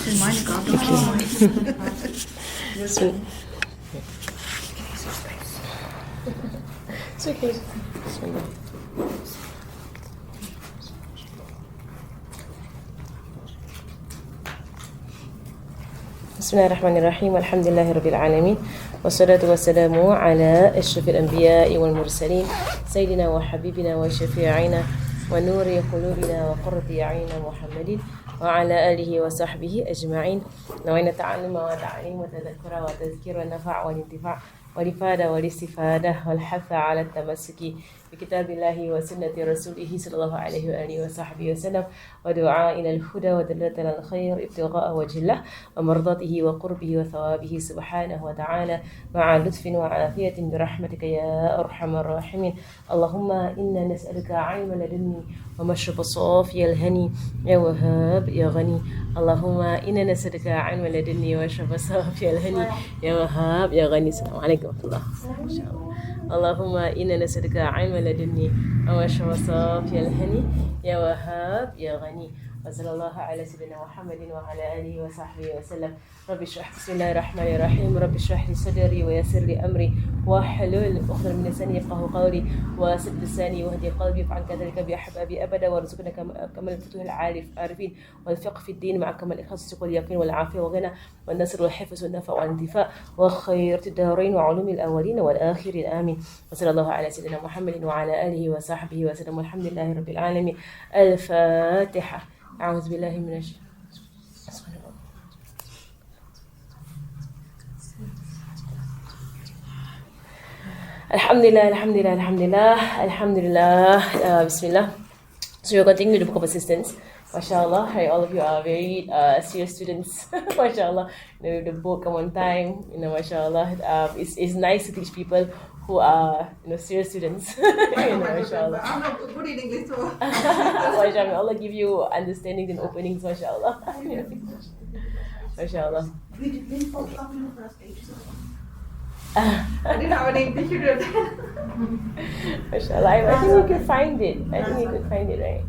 in mine, God, don't kill mine. So, it's okay. بسم الله الرحمن الرحيم والحمد لله رب العالمين والصلاة والسلام على أشرف الأنبياء والمرسلين سيدنا وحبيبنا وشفيعنا ونور قلوبنا وقرة أعيننا محمد وعلى آله وصحبه أجمعين. نوينا تعلم وتعليم وتذكر وتذكير والنفع والانتفاع والإفادة والاستفادة والحث على التمسك بكتاب الله وسنة رسوله صلى الله عليه وآله وصحبه وسلم ودعاء إلى الهدى ودلة على الخير ابتغاء وجه الله ومرضاته وقربه وثوابه سبحانه وتعالى مع لطف وعافية برحمتك يا أرحم الراحمين. اللهم إنا نسألك علم لدني ومشرب صافي الهني يا وهاب يا غني. اللهم إنا نسألك علم لدني ومشرب صافي الهني يا وهاب يا غني. السلام عليكم ورحمة الله. إن شاء الله. اللهم إنا نسألك علم لدني ومشرب صافي الهني يا وهاب يا غني. وصلى الله على سيدنا محمد وعلى آله وصحبه وسلم. رب اشرح بسم الله الرحمن الرحيم. رب اشرح لي صدري ويسر لي أمري واحلل عقدة من لساني يفقهوا قولي وسد لساني واهدي قلبي وافعل كذلك بأحبابي أبدا وارزقنا كمال الفتوح العارفين والفقه في الدين مع كمال الإخلاص واليقين والعافية والغنى والنصر والحفظ والنفع والانتفاع وخير الدارين وعلوم الأولين والآخرين آمين. وصلى الله على سيدنا محمد وعلى آله وصحبه وسلم والحمد لله رب العالمين. الفاتحة. أعوذ بالله من الشيطان. Alhamdulillah, alhamdulillah, alhamdulillah, alhamdulillah, bismillah. So we're continuing with the book of assistance. MashaAllah, all of you are very serious students. MashaAllah, with the book come on time. MashaAllah, it's nice to teach people who are serious students. MashaAllah. I'm not good in English, so. MashaAllah, Allah give you understandings and openings. MashaAllah. MashaAllah. We didn't focus on the first page, so. I didn't have any English to do that. MashaAllah, I think you could find it. I think you could find it, right?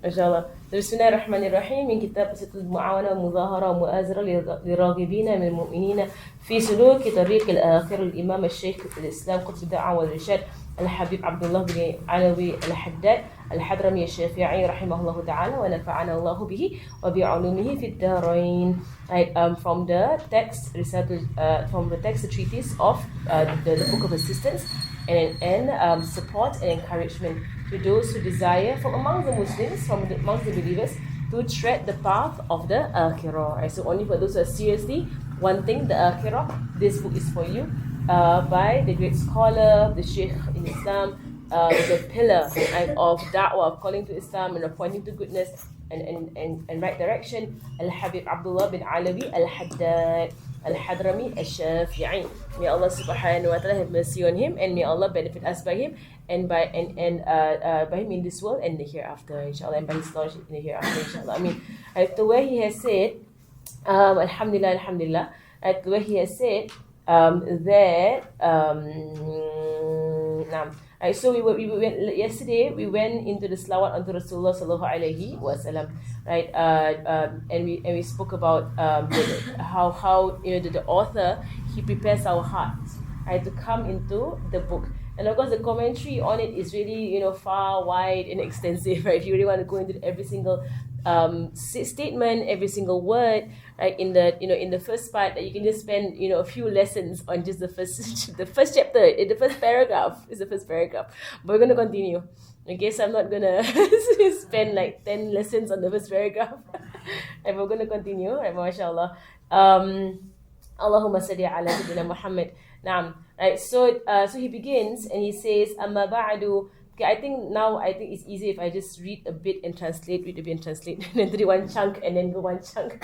MashaAllah. بسم الله الرحمن الرحيم. من كتاب قصة المعاونة ومظاهرة ومؤازرة لراغبين من المؤمنين في سلوك طريق الآخر الإمام الشيخ الإسلام قطب الدعوة والإرشاد الحبيب عبد الله بن علوي الحداد الحضرمي الشافعي رحمه الله تعالى ونفعنا الله به وبعلومه في الدارين. From the text the treatise of the book of assistance and support and encouragement to those who desire from among the Muslims, among the believers, to tread the path of the Akhirah. Right? So only for those who are seriously wanting the Akhirah, this book is for you. By the great scholar, the Sheikh in Islam, the pillar of da'wah, of calling to Islam and of pointing to goodness and right direction, Al-Habib Abdullah bin Alawi Al-Haddad Al-Hadrami Al-Shafi'i. May Allah subhanahu wa ta'ala have mercy on him, and may Allah benefit us by him and by him in this world and the hereafter, inshallah, and by his knowledge in the hereafter, inshallah. I mean, the way he has said, alhamdulillah, alhamdulillah, the way he has said that so we went yesterday. We went into the salawat onto Rasulullah sallallahu alaihi wasallam, right? And we spoke about how the author, he prepares our hearts, right, to come into the book. And of course, the commentary on it is really far, wide, and extensive. Right? If you really want to go into every single statement, every single word, right? In the first part, you can just spend a few lessons on just the first chapter, in the first paragraph. Is the first paragraph. But we're gonna continue. Okay, so I'm not gonna spend like 10 lessons on the first paragraph. And we're gonna continue. Right, mashallah. Allahumma salli ala sayyidina Muhammad. Naam. Right, so he begins and he says, Amma ba'du. Okay, I think it's easy if I just read a bit and translate, and then do one chunk and then go one chunk.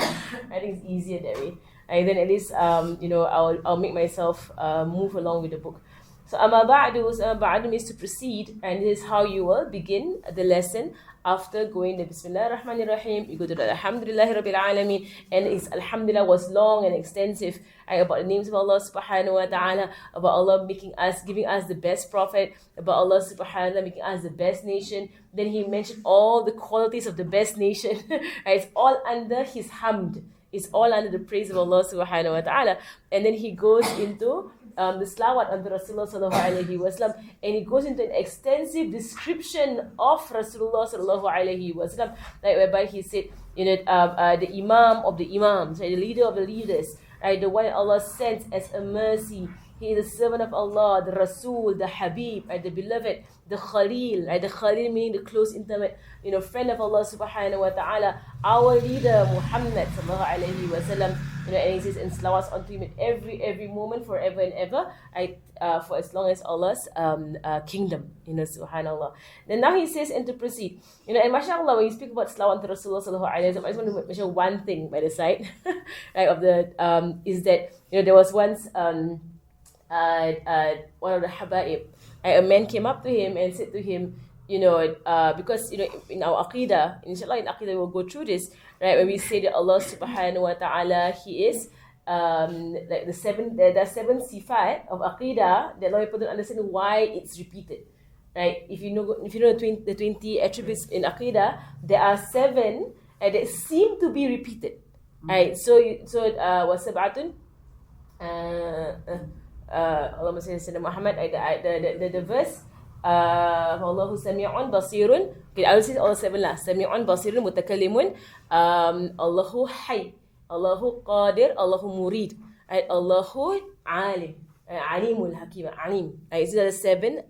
I think it's easier that way. And then at least I'll make myself move along with the book. So Amma ba'du means to proceed, and this is how you will begin the lesson. after going the Bismillah ar-Rahman ar-Rahim, you go to the Alhamdulillah Rabbil Alameen, and it's Alhamdulillah was long and extensive, right, about the names of Allah subhanahu wa ta'ala, about Allah giving us the best prophet, about Allah subhanahu wa ta'ala making us the best nation. Then he mentioned all the qualities of the best nation. Right? It's all under his hamd. It's all under the praise of Allah subhanahu wa ta'ala. And then he goes into the salawat on the Rasulullah sallallahu alayhi wasallam, and he goes into an extensive description of Rasulullah sallallahu alayhi wasallam, like whereby he said, the Imam of the Imams, right, the leader of the leaders, right, the one Allah sent as a mercy. He is the servant of Allah, the Rasul, the Habib, right, the beloved, the Khalil, right, the Khalil meaning the close, intimate, friend of Allah subhanahu wa ta'ala, our leader Muhammad sallallahu alayhi wa sallam, and he says in salawats onto him in every moment, forever and ever, right, for as long as Allah's kingdom, subhanallah. Then now he says, and to proceed, and mashallah, when you speak about salawat to Rasulullah sallallahu alayhi wa sallam, I just want to mention one thing by the side, right, of the, is that, there was once, one of the habaib, a man came up to him and said to him, because in our aqidah, inshallah in aqidah we'll go through this, right, when we say that Allah subhanahu wa ta'ala, he is like there are 7 sifat of aqidah that a lot of people don't understand why it's repeated, right? If you know the 20 attributes in aqidah, there are 7 that seem to be repeated, right? So wasabatun Allahumma salli ala Muhammad, the verse, Allahu sami'un basirun. Okay, I will say all 7 lah. Sami'un basirun mutakallimun, Allahu hayy, Allahu qadir, Allahu murid, right? Allahu alim, alimul hakim, alim. Right? So there are 7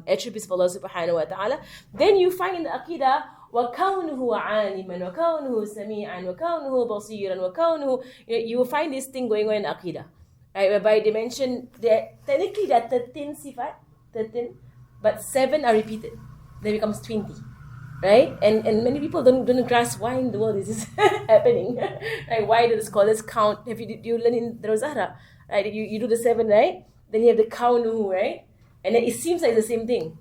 attributes of Allah subhanahu wa ta'ala. Then you find in the aqidah, وَكَوْنُهُ عَالِمًا وَكَوْنُهُ سَمِيعًا وَكَوْنُهُ بَصِيرًا وَكَوْنُهُ, you will find this thing going on in aqidah. Right, whereby they mention that technically there are 13 sifat, but 7 are repeated. Then becomes 20. Right? And many people don't grasp why in the world is this happening. Right? Why do the scholars count? Do you learn in the Zahra? Right? You do the 7, right? Then you have the kaunuhu, right? And then it seems like the same thing.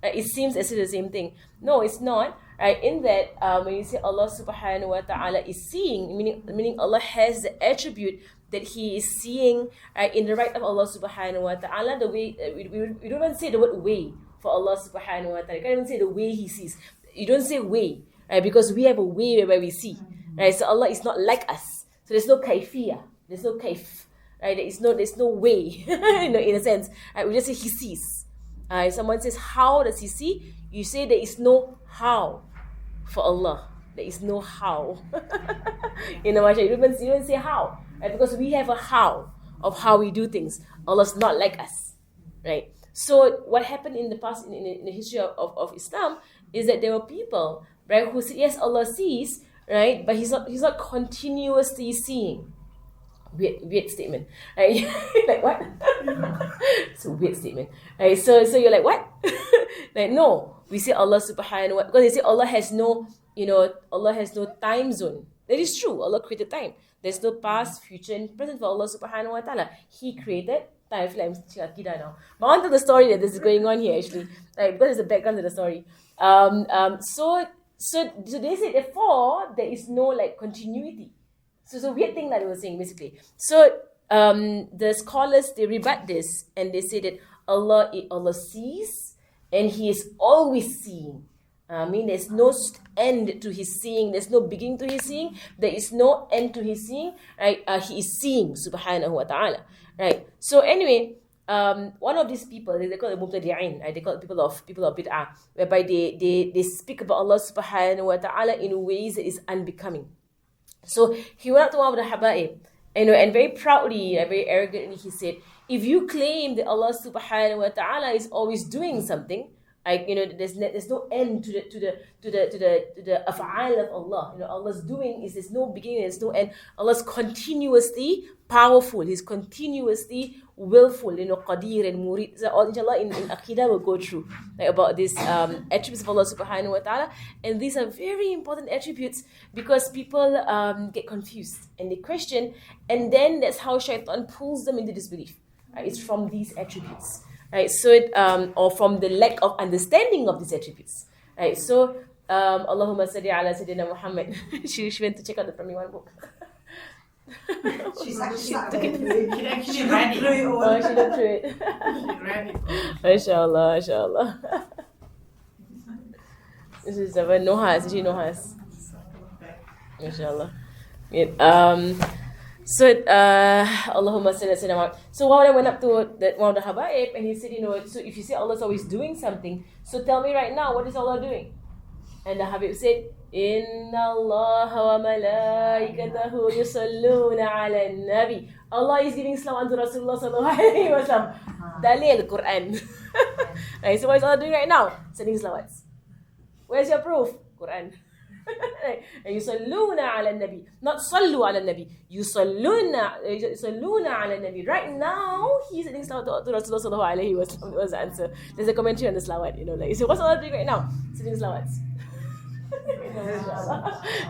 It seems as if the same thing. No, it's not. Right? In that, when you say Allah subhanahu wa ta'ala is seeing, meaning Allah has the attribute that he is seeing in the right of Allah subhanahu wa ta'ala, the way, we don't even say the word way for Allah subhanahu wa ta'ala. You can't even say the way he sees. You don't say way, right? Because we have a way where we see, right? So Allah is not like us. So there's no kaifiyah. There's no kaif, right? There's no way, in a sense. Right? We just say he sees. If someone says, how does he see? You say there is no how for Allah. There is no how. You don't even say how. Right? Because we have a how of how we do things. Allah's not like us, right? So what happened in the past, in the history of Islam, is that there were people, right, who said, yes, Allah sees, right, but he's not continuously seeing. Weird statement, right? Like what? It's a weird statement, right? So you're like, what? Like, no, we say Allah subhanahu wa, because they say Allah has no time zone. That is true. Allah created time. There's no past, future, and present for Allah subhanahu wa ta'ala. He created time. I feel like I'm teaching Aqidah now. But on to the story that this is going on here, actually. Like, because there's a background to the story. So they say, therefore, there is no, like, continuity. So it's a weird thing that they were saying, basically. So the scholars, they rebut this, and they say that Allah sees, and He is always seeing. There's no end to His seeing. There's no beginning to His seeing. There is no end to His seeing. Right? He is seeing, subhanahu wa ta'ala. Right? So anyway, one of these people, they call it mubtadi'in, right? They call it people of bid'ah, whereby they speak about Allah subhanahu wa ta'ala in ways that is unbecoming. So he went up to one of the habaib, and very proudly, very arrogantly, he said, if you claim that Allah subhanahu wa ta'ala is always doing something, like, there's no end to the af'al of Allah. Allah's doing is, there's no beginning, there's no end. Allah's continuously powerful. He's continuously willful. Qadir and murid. So all, inshallah, in Aqidah we'll go through about these attributes of Allah subhanahu wa ta'ala. And these are very important attributes because people get confused and they question, and then that's how shaitan pulls them into disbelief. It's from these attributes. Right, so or from the lack of understanding of these attributes. Right, so Allahumma salli ala Sayyidina Muhammad. She went to check out the primary one book. She's actually She actually read it. Oh, she looked through it. She read it. Mashallah, mashallah. This is a Nohas, she Nohas. Mashallah. Yeah, Allahumma salli ala Sayyidina Muhammad. So one I went up to one of the Habaib and he said, so if you say Allah's always doing something, so tell me right now, what is Allah doing? And the Habib said, Inna Allah wa malaikatahu yusalluna ala nabi. Allah is giving salam to Rasulullah sallallahu alayhi wa sallam. Dalil Quran. Right, so what is Allah doing right now? Sending salawats. Where's your proof? Quran. And yusalluna ala nabi. Not sallu ala nabi. Yusalluna ala nabi. Right now, he's sending salawat to Rasulullah sallallahu alayhi wa sallam. That was the answer. There's a commentary on the salawat, so what's Allah doing right now? Sending salawats.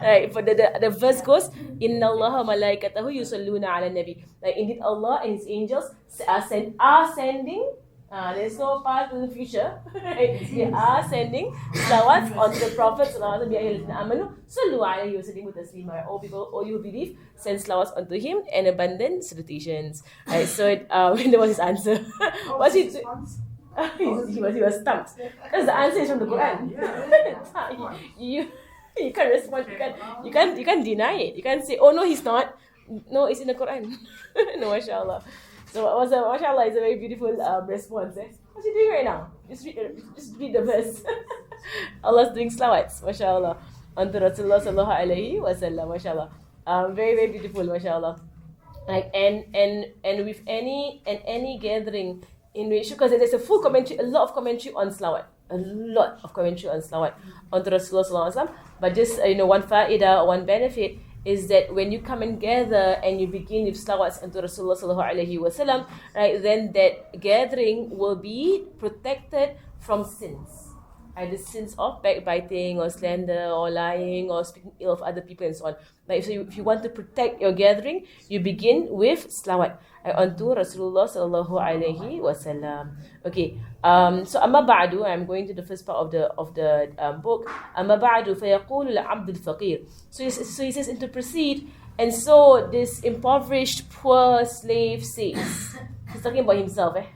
Right, for the verse goes, Inna Allah malaikatahu yusalluna ala nabi. Like indeed Allah and His angels are sending. There's no past in the future. Right? They are sending salawats onto the Prophet sallallahu alaihi wasallam. Sallu alayhi wa sallim taslima. All people, all you who believe, send salawats onto him and abundant salutations. Right, so that was his answer. What's he? He was stumped because the answer is from the Quran. You can't respond. You can't deny it. You can't say, oh no, he's not. No, it's in the Quran. No, mashallah. So mashallah is a very beautiful response. What's he doing right now? Just read the verse. Allah's doing salawats, mashallah, onto Rasulullah sallallahu alaihi wasallam, mashallah. Very very beautiful, mashallah. Like and with any gathering in which, because there's a full commentary, a lot of commentary on salawat, onto Rasulullah sallallahu alaihi wasallam. But just one fa'idah or one benefit is that when you come and gather and you begin with salawats onto Rasulullah sallallahu alaihi wasallam, right, then that gathering will be protected from sins. Either sins of backbiting or slander or lying or speaking ill of other people and so on. Like, so if you want to protect your gathering, you begin with salawat onto Rasulullah sallallahu alaihi wasallam. Okay. So amma ba'du, I'm going to the first part of the book. Amma ba'du fayaqulu al-'abd al-faqir. So he says, and to proceed, and so this impoverished poor slave says. He's talking about himself, right?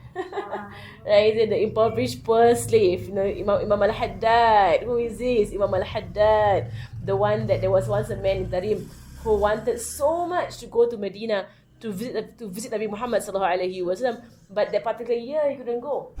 The impoverished poor slave, Imam al-Haddad. Who is this? Imam al-Haddad, the one that there was once a man in Tarim who wanted so much to go to Medina to visit Nabi Muhammad sallallahu alaihi wasallam, but that particular year he couldn't go,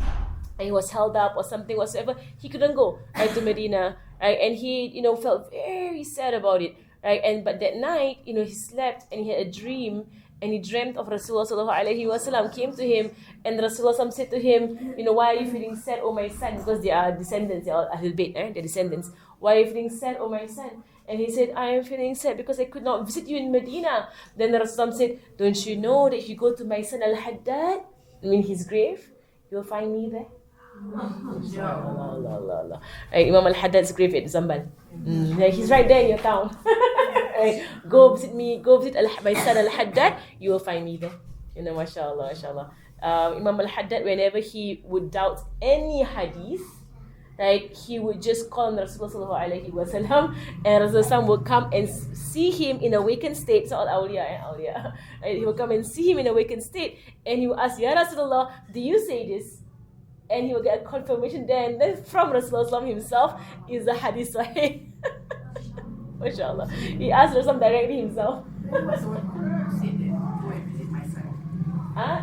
and he was held up or something whatsoever. He couldn't go to Medina, right? And he felt very sad about it, right? But that night, he slept and he had a dream. And he dreamt of Rasulullah sallallahu alaihi wasallam, came to him, and Rasulullah said to him, why are you feeling sad, oh my son? Because they are descendants, they are Ahlul Bayt, they're descendants. Why are you feeling sad, oh my son? And he said, I am feeling sad because I could not visit you in Medina. Then Rasulullah said, don't you know that if you go to my son Al-Haddad, his grave, you'll find me there? Imam Al-Haddad's grave at Zambal. He's right there in your town. Go visit my son Al-Haddad, you will find me there. Mashallah, mashallah. Imam Al-Haddad, whenever he would doubt any hadith, right, he would just call on Rasulullah sallallahu alaihi wasallam, and Rasulullah would come and see him in a awakened state. So all awliya, right? He would come and see him in a awakened state, and he would ask, Ya Rasulullah, do you say this? And he will get a confirmation there, and then from Rasulullah himself is the hadith sahih. MashaAllah. He asked Rasul directly himself. Who was the one who said that, go and visit my son?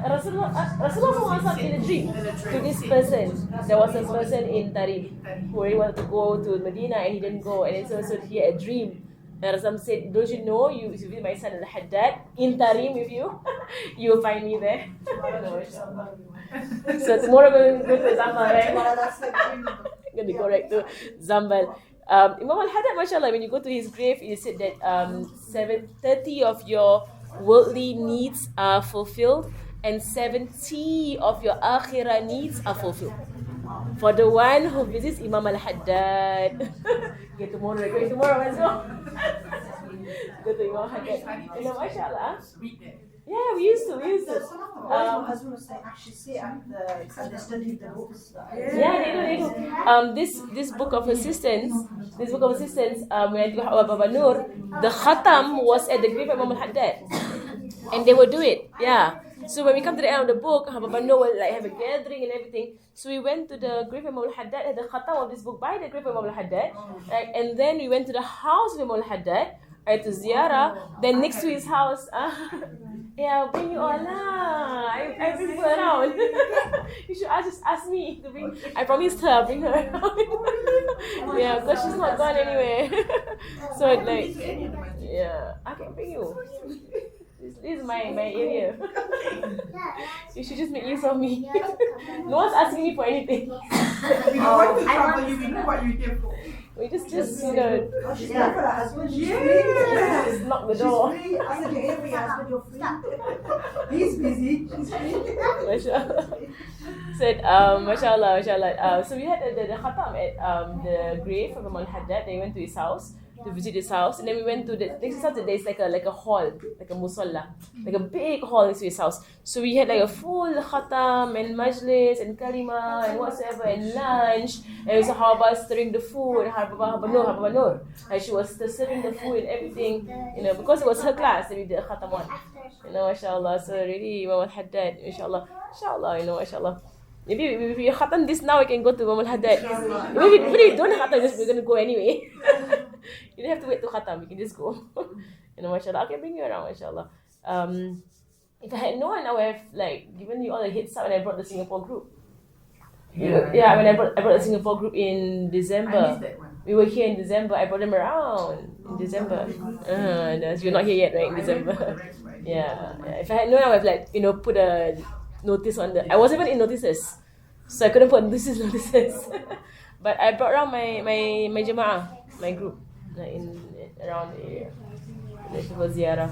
Rasulullah was in a dream to this person. There was a person in Tarim who really wanted to go to Medina and he didn't go. And so he had a dream. And Rasul said, don't you know, you visit my son Al-Haddad in Tarim with you, you will find me there. So tomorrow we're going to go to Zambal, right? Going to go right to Zambal. Imam Al-Haddad, mashallah, when you go to his grave, he said that 30 of your worldly needs are fulfilled and 70 of your akhirah needs are fulfilled. For the one who visits Imam Al-Haddad. Okay, tomorrow, let's go. Go to Imam Al-Haddad. Mashallah. Yeah, we used to. Some of the boys, my husband was saying, actually sit at the study the books. Yeah, they do. This book of assistance, when I do Baba Nur, the khatam was at the grave of Imam al-Haddad, and they would do it. Yeah. So when we come to the end of the book, Baba Nur will like have a gathering and everything. So we went to the grave of Imam al-Haddad, had the khatam of this book by the grave of Imam al-Haddad, right? And then we went to the house of Imam al-Haddad, right, to ziyarah. Then next to his house, yeah, I'll bring you all lah. I bring her around. You should just ask me to bring. I promised her I'll bring her around. Yeah, because she's not gone anywhere. So like, yeah, I can bring you. This is my area. You should just make use of me. No one's asking me for anything. We don't want to trouble you. We know what you're here for. We just She's there for her husband. She's just knock the door. She's free. I said to every husband, you're free. He's busy. She's free. Mashallah. Said, mashallah. So we had the khatam at the grave of Imam al-Haddad. They went to his house to visit his house, and then we went to there's like a hall, like a musalla, like a big hall next to his house. So we had like a full khatam and majlis and kalima and whatsoever and lunch, and we saw Haba stirring the food, Haba Nur, and she was serving the food and everything, because it was her class that we did a khatam on, mashallah. So really Imam al-Haddad, inshallah, mashallah. Maybe if we khatam this now, we can go to Imam al-Haddad. Maybe if we don't khatam this, we're going to go anyway. You don't have to wait to khatam, we can just go. Mashallah, I can bring you around, mashallah. If I had known, I would have given you all a heads up when I brought the Singapore group. Yeah, when I brought the Singapore group in December. I missed that one. We were here in December. I brought them around in December. You're not here yet, right? In December. Yeah. If I had known, I would have put a notice on I wasn't even in notices, so I couldn't put notices. But I brought around my jama'ah, my group, around the area. For ziyarah.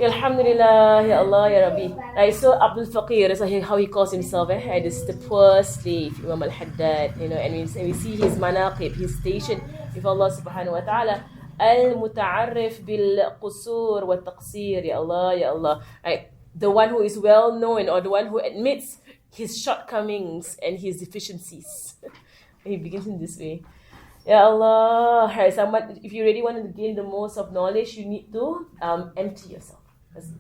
Alhamdulillah, Ya Allah, Ya Rabbi. So Abdul Faqir is how he calls himself. This is the poor slave, Imam al-Haddad. And we see his manaqib, his station with Allah subhanahu wa ta'ala. Al-muta'arrif bil-qusur wa-taqsir. Ya Allah, Ya Allah. Right. The one who is well known, or the one who admits his shortcomings and his deficiencies. He begins in this way. Ya Allah, if you really want to gain the most of knowledge, you need to empty yourself.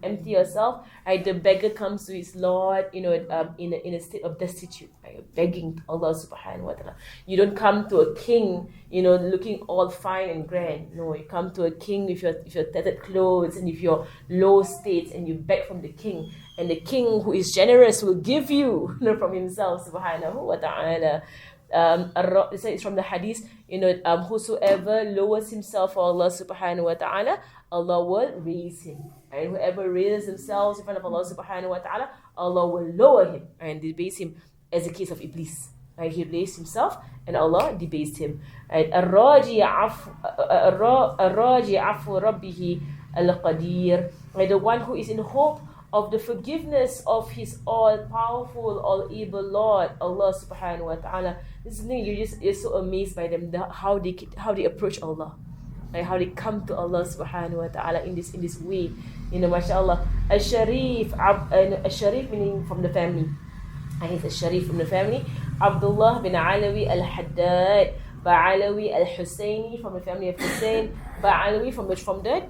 Empty yourself. Right? The beggar comes to his Lord, in a state of destitute, right? Begging Allah subhanahu wa ta'ala. You don't come to a king, looking all fine and grand. No, you come to a king with your tattered clothes and with your low states, and you beg from the king. And the king, who is generous, will give you, from himself subhanahu wa ta'ala. It's from the hadith, whosoever lowers himself for Allah subhanahu wa ta'ala, Allah will raise him. And whoever raises himself in front of Allah subhanahu wa ta'ala, Allah will lower him and debase him, as the case of Iblis. Right? He raised himself and Allah debased him. Right? Ar-raji afu rabbihi al-qadir. Right? The one who is in hope of the forgiveness of his all-powerful, all-able Lord, Allah subhanahu wa ta'ala. This is the thing, you're so amazed by them, how they approach Allah. Like how they come to Allah subhanahu wa ta'ala in this way. MashaAllah. Al-Sharif meaning from the family. And he's a Sharif from the family. Abdullah bin Alawi al-Haddad, Ba'alawi al-Husayni from the family of Hussein, Ba'alawi from the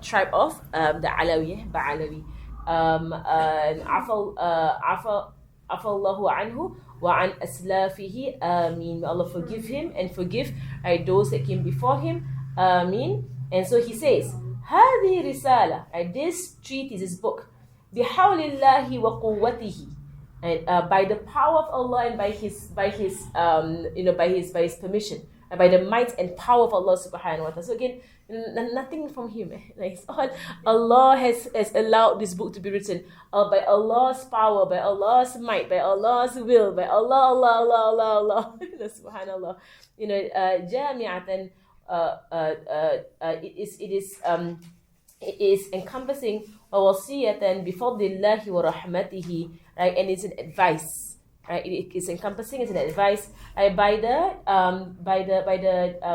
tribe of the Alawi, Ba'alawi. Afallahu anhu wa an aslafihi. Ameen. May Allah forgive him and forgive those that came before him. Ameen. And so he says, هذه رسالة, this treatise, this book, بحول الله وقوته, and by the power of Allah and by his permission, and by the might and power of Allah subhanahu wa ta'ala. So again, nothing from him. It's all Allah has allowed this book to be written by Allah's power, by Allah's might, by Allah's will, by Allah. Subhanallah. Jami'atan. It is encompassing wasiyatan bifadlillahi wa rahmatihi, right? And it's an advice, right? It is encompassing, it's an advice by the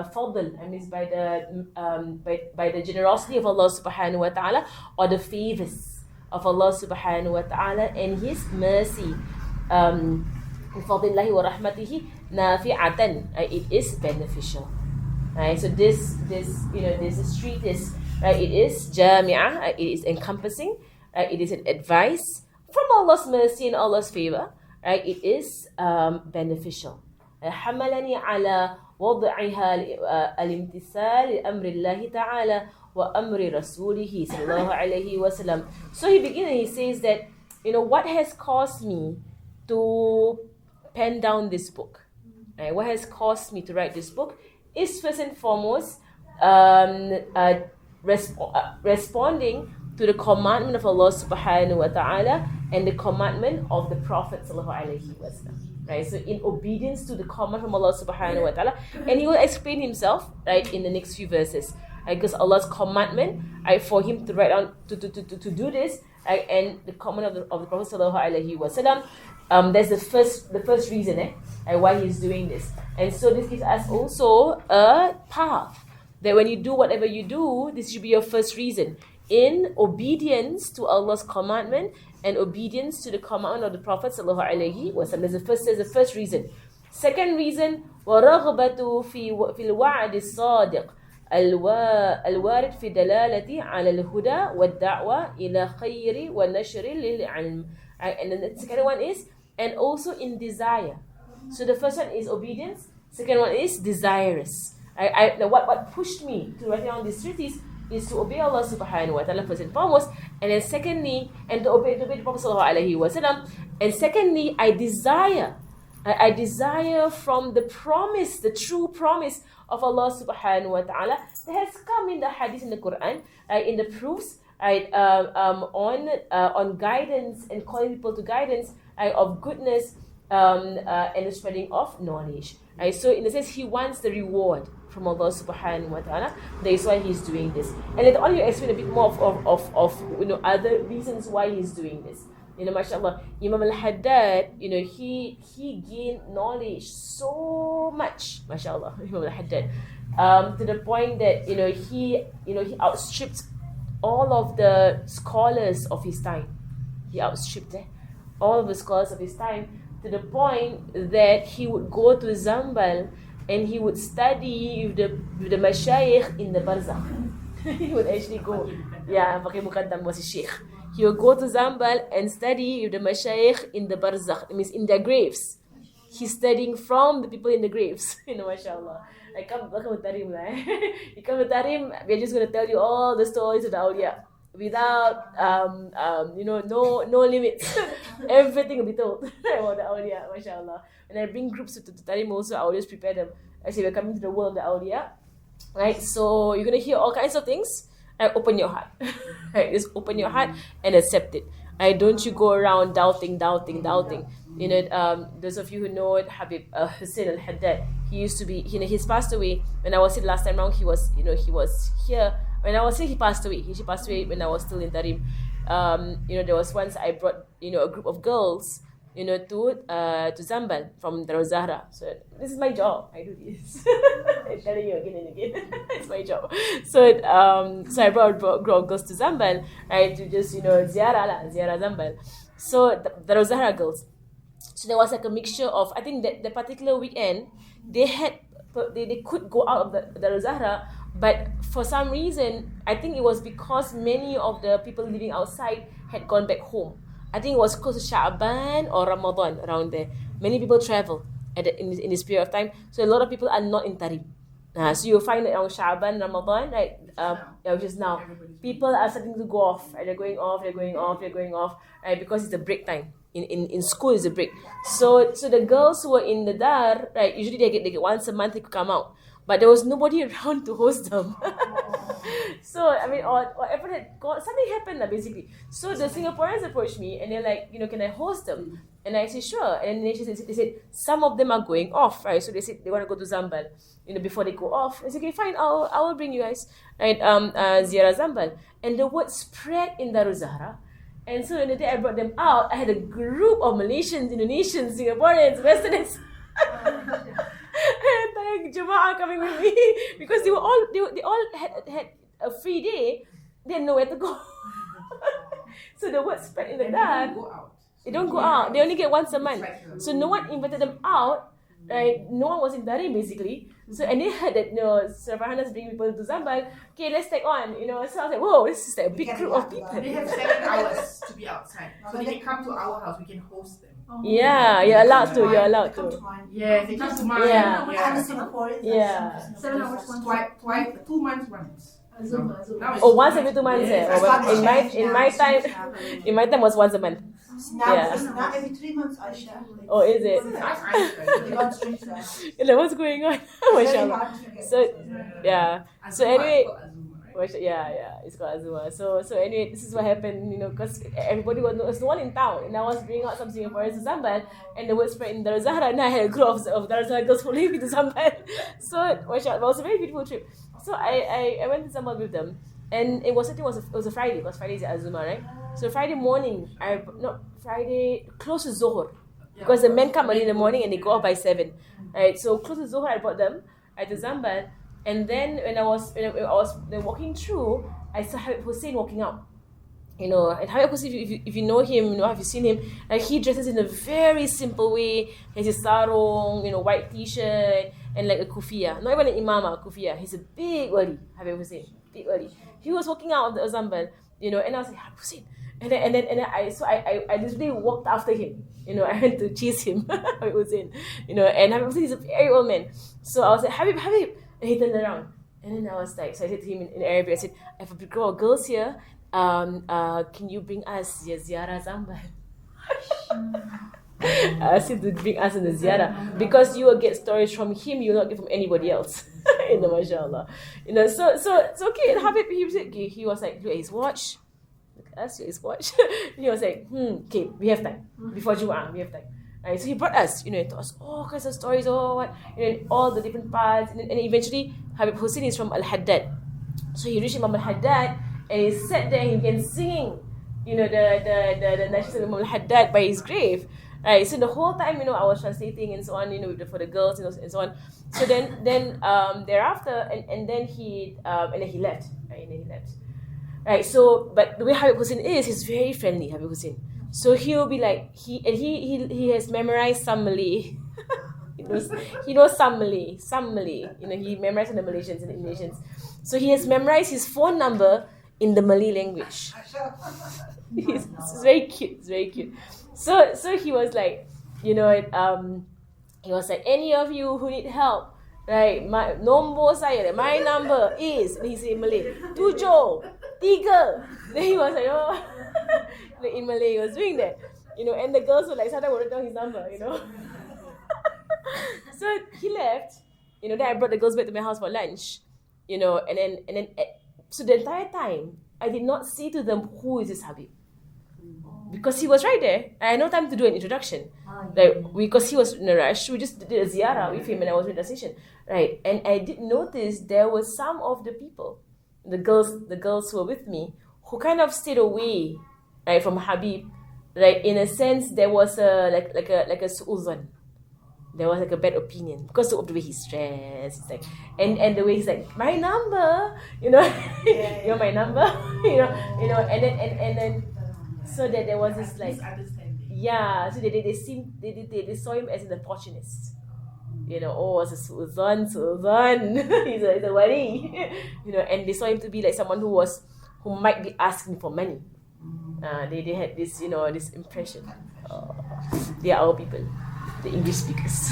fadl, I mean by the generosity of Allah subhanahu wa ta'ala, or the favors of Allah subhanahu wa ta'ala and His mercy. Fadlillahi wa rahmatihi nafi'atan. It is beneficial. Right, so this street is right. It is jami'ah. It is encompassing. Right, it is an advice from Allah's mercy and Allah's favor. Right, it is beneficial. حملني على وضعها الامتثال لأمر الله تعالى وأمر رسوله صلى الله عليه وسلم. So he begins and he says that what has caused me to pen down this book. Right, what has caused me to write this book is first and foremost responding to the commandment of Allah subhanahu wa ta'ala and the commandment of the Prophet sallallahu alaihi wasallam. Right, so in obedience to the command from Allah subhanahu wa ta'ala, and he will explain himself right in the next few verses. Right, because Allah's commandment right, for him to write down to do this right, and the command of the Prophet sallallahu alaihi wasallam. That's the first reason why he's doing this. And so this gives us also a path that when you do whatever you do, this should be your first reason. In obedience to Allah's commandment and obedience to the command of the Prophet sallallahu alaihi wasallam. There's the first reason. Second reason, وَرَغْبَةُ فِي الْوَعْدِ الصَّادِقِ الوارد في دلالة على الهدى والدعوة إلى خير ونشر للعلم. And then the second one is, and also in desire. So the first one is obedience. Second one is desirous. What pushed me to write down this treatise is to obey Allah subhanahu wa ta'ala first and foremost, and then secondly, and to obey the Prophet sallallahu alaihi wasallam, and secondly, I desire from the promise, the true promise of Allah subhanahu wa ta'ala that has come in the hadith in the Quran, in the proofs, on guidance and calling people to guidance of goodness and the spreading of knowledge. So in a sense, he wants the reward from Allah subhanahu wa ta'ala. That is why he's doing this. And later on, you explain a bit more of other reasons why he's doing this. MashaAllah, Imam al-Haddad, he gained knowledge so much, MashaAllah, Imam al-Haddad, to the point that he outstripped all of the scholars of his time. He outstripped all of the scholars of his time, to the point that he would go to Zambal and he would study with the mashayikh in the barzakh. He would actually go, pakai muqaddam was his sheikh. He would go to Zambal and study with the mashayikh in the barzakh. It means in their graves. He's studying from the people in the graves. MashaAllah. I come with Tarim. You come with Tarim, we're just going to tell you all the stories of the awliya. Without, no limits. Everything will be told about the awliya, MashaAllah. When I bring groups to Tarim also, I always prepare them. I say, we're coming to the world of the awliya. Right? So you're going to hear all kinds of things. Open your heart. Right? Just open your heart and accept it. Right? Don't you go around doubting. Those of you who know it, Habib Hussein al-Haddad, he used to be, he's passed away. When I was here last time round, he was here. When I was here, he passed away. He passed away when I was still in Tarim. There was once I brought, a group of girls, to Zambal from Darul Zahra. So this is my job. I do this. I'm telling you again and again. It's my job. So I brought a group of girls to Zambal, right, to just, ziyarah Zambal. So Darul Zahra girls. So there was like a mixture of, I think that the particular weekend, they could go out of the Darul Zahra, but for some reason, I think it was because many of the people living outside had gone back home. I think it was close to Sha'ban or Ramadan, around there. Many people travel in this period of time. So a lot of people are not in Tarim. So you'll find that on Sha'ban, Ramadan, right, which is now, people are starting to go off. Right? They're going off, right, because it's the break time. In school is a break. So the girls who were in the Dar, right, usually they get once a month they could come out. But there was nobody around to host them. So, or whatever had gone, something happened basically. So the Singaporeans approached me and they're like, can I host them? And I said, sure. And then they said, some of them are going off, right? So they said they want to go to Zambal, before they go off. I said, okay, fine, I will bring you guys, right? Ziyarah Zambal. And the word spread in Darul Zahra. And so the day I brought them out, I had a group of Malaysians, Indonesians, Singaporeans, Westerners. And Jamaah coming with me because they all had a free day. They had nowhere to go. So the word spread in the And dark. they don't go out. They don't go out. They only get once a month. Right. So no one invited them out. Right? No one was in Dari basically. So and they heard that Surah Farhana's bringing people to Zambal. Okay, let's take on. So I was like, whoa, this is like a big group of people. They have 7 hours to be outside. So they can come to our house. We can host them. Yeah, you're allowed to. You're allowed Come to. to mine. Yeah, they come to mine. Yeah. I'm a Singaporean. Yeah. 7 hours twice, 2 months once. Zoom. Now it's Oh, once every 2 months. Yeah. In my time was once a month. Now, Yeah. now every 3 months I share. Oh, is it? That's Einstein. They got straight to us. What's going on? Very Mashallah. hard to get. So yeah. So Azuma, anyway. it's called Azuma, right? Yeah, it's called Azuma. So anyway, this is what happened, because everybody was no one in town, and I was bringing out some Singaporeans to Zambal, and the word spread in Dar Zahra, and I had a group of Dar Zahra girls following me to Zambal. So mashallah, it was a very beautiful trip. So I went to Zambal with them, and it was a Friday, because Friday is Azuma, right? So Friday morning, close to Zohor, because the men come early in the morning and they go off by 7, right? So close to Zohor, I brought them at the Zambal. And then when I was walking through, I saw Habib Hussein walking out. And Habib Hussein, if you know him, have you seen him? Like, he dresses in a very simple way. He has his sarong, white t-shirt, and like a kufiya. Not even an imama, kufiya. He's a big wali, Habib Hussein, big wali. He was walking out of the Azambal, and I was like, Habib Hussein. And then I literally walked after him. I went to chase him, Habib Hussein. And Habib Hussein is a very old man. So I was like, Habib. And he turned around. And then I was like, so I said to him in Arabic, I said, I have a big group of girls here. Can you bring us Ziara Zambal? I said to bring us in the Ziara. Because you will get stories from him, you will not get from anybody else. Mashallah. So it's okay. And Habib, he was like, look at his watch. Look at us, his watch. He was like, okay, we have time. Before Jumu'ah, we have time. Right, so he brought us, he told us all kinds of stories, in all the different parts, and eventually Habib Hussein is from Al-Haddad. So he reached Imam Al-Haddad, and he sat there and he began singing, the national of Imam Al-Haddad by his grave. Right, so the whole time, I was translating and so on, for the girls, and so on. So then thereafter, and then he left, right, and then he left. Right, so, but the way Habib Hussein is, he's very friendly, Habib Hussein. So he'll be like, he has memorized some Malay. he knows some Malay. He memorized in the Malaysians and the Indonesians. So he has memorized his phone number in the Malay language. It's very cute. It's very cute. So he was like, he was like, any of you who need help, right? My number is, and he said in Malay, 7, 3. Then he was like, oh. Like in Malay, he was doing that, and the girls were like, Sada wrote down his number, So he left, then I brought the girls back to my house for lunch, and then, so the entire time, I did not say to them, who is this Habib? Because he was right there. I had no time to do an introduction. Because he was in a rush, we just did a ziyarah with him and I was in the station. Right. And I did notice there were some of the people, the girls who were with me, who kind of stayed away, right, from Habib. Right. In a sense, there was like a su'uzan. There was like a bad opinion because of the way he's dressed. It's like, and the way he's like, my number, you're my number, and then so that there was this like, yeah, so they saw him as an opportunist. It's a Sultan, he's a wali, and they saw him to be like someone who might be asking for money. They had this, this impression. They are our people, the English speakers.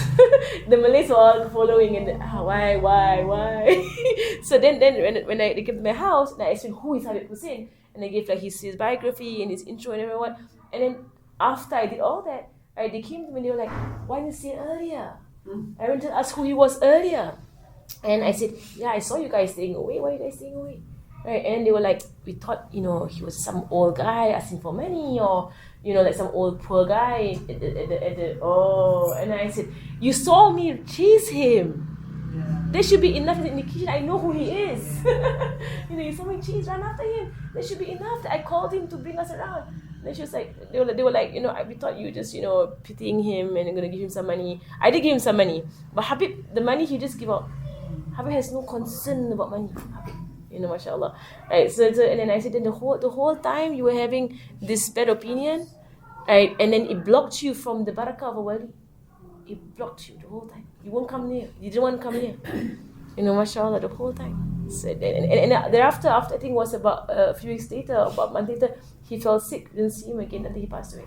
The Malays were all following, and why? So then when they came to my house, and I asked him who is Habib Hussein, and I gave like his biography and his intro and everyone. And then after I did all that, right, they came to me and they were like, why didn't you say earlier? I went to ask who he was earlier. And I said, yeah, I saw you guys staying away. Why are you guys staying away? Right? And they were like, we thought, he was some old guy asking for money, or, like some old poor guy at the and I said, you saw me chase him. There should be enough indication I know who he is. You saw me chase, run after him. There should be enough that I called him to bring us around. Then she was like, they were like, we thought you just, pitying him and going to give him some money. I did give him some money. But Habib, the money he just gave out, Habib has no concern about money. Habib, mashallah. Right, so and then I said, then the whole time you were having this bad opinion, right, and then it blocked you from the barakah of a wali. It blocked you the whole time. You won't come near. You didn't want to come near. Mashallah, the whole time. So, and thereafter, after I think it was about a few weeks later, about a month later, he fell sick. Didn't see him again until he passed away.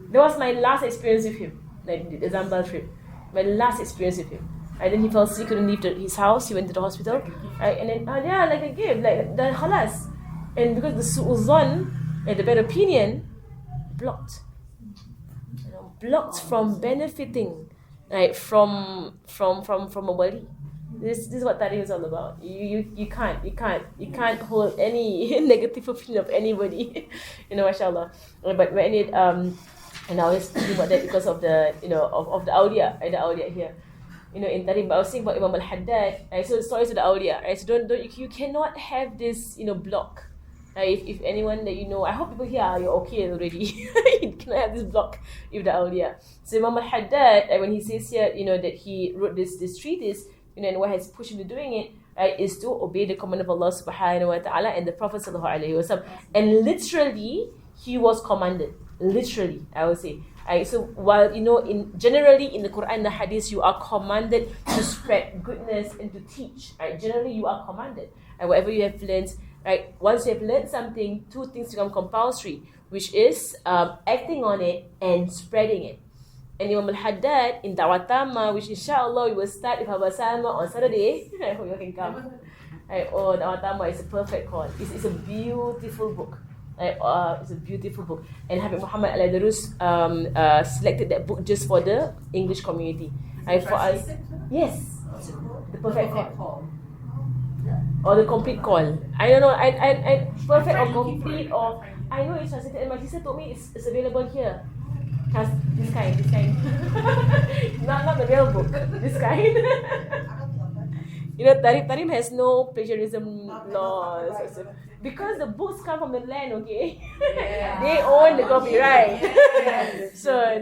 That was my last experience with him, like the Zambal trip. My last experience with him. And then he fell sick, couldn't leave his house. He went to the hospital. Right? And then, like a gift, like the halas. And because the su'uzan, and the bad opinion, blocked. Blocked from benefiting, right, from a wali. This is what tariq is all about. You can't hold any negative opinion of anybody, mashallah. But when it and I was thinking about that because of the of the awliya, the awliya here. In tariq, but I was saying about Imam al-Haddad, right? So the stories of the awliya, right? So don't you cannot have this block. If anyone that I hope people here you're okay already. You cannot have this block with the awliya. So Imam al-Haddad, when he says here, that he wrote this treatise, and what has pushed him to doing it, right, is to obey the command of Allah subhanahu wa ta'ala and the Prophet sallallahu alaihi wasallam. And literally, he was commanded. Literally, I would say. Right, so while generally in the Quran and the Hadith, you are commanded to spread goodness and to teach. Right, generally you are commanded. And whatever you have learned, right, once you have learned something, two things become compulsory, which is acting on it and spreading it. And Imam al-Haddad in Dawah Tammah, which inshallah we will start with Abba Salma on Saturday. I hope you can come. Right, Dawah Tammah is a perfect call. It's a beautiful book. It's a beautiful book. And Habib Muhammad Al-Adarus selected that book just for the English community. For us, yes, the perfect call. Or the complete call. I don't know. I perfect or complete or I know it's translated. And my sister told me it's available here. This kind. not the real book. This kind. Tarim has no plagiarism laws. Because the books come from the land, okay? Yeah. They own the copyright. So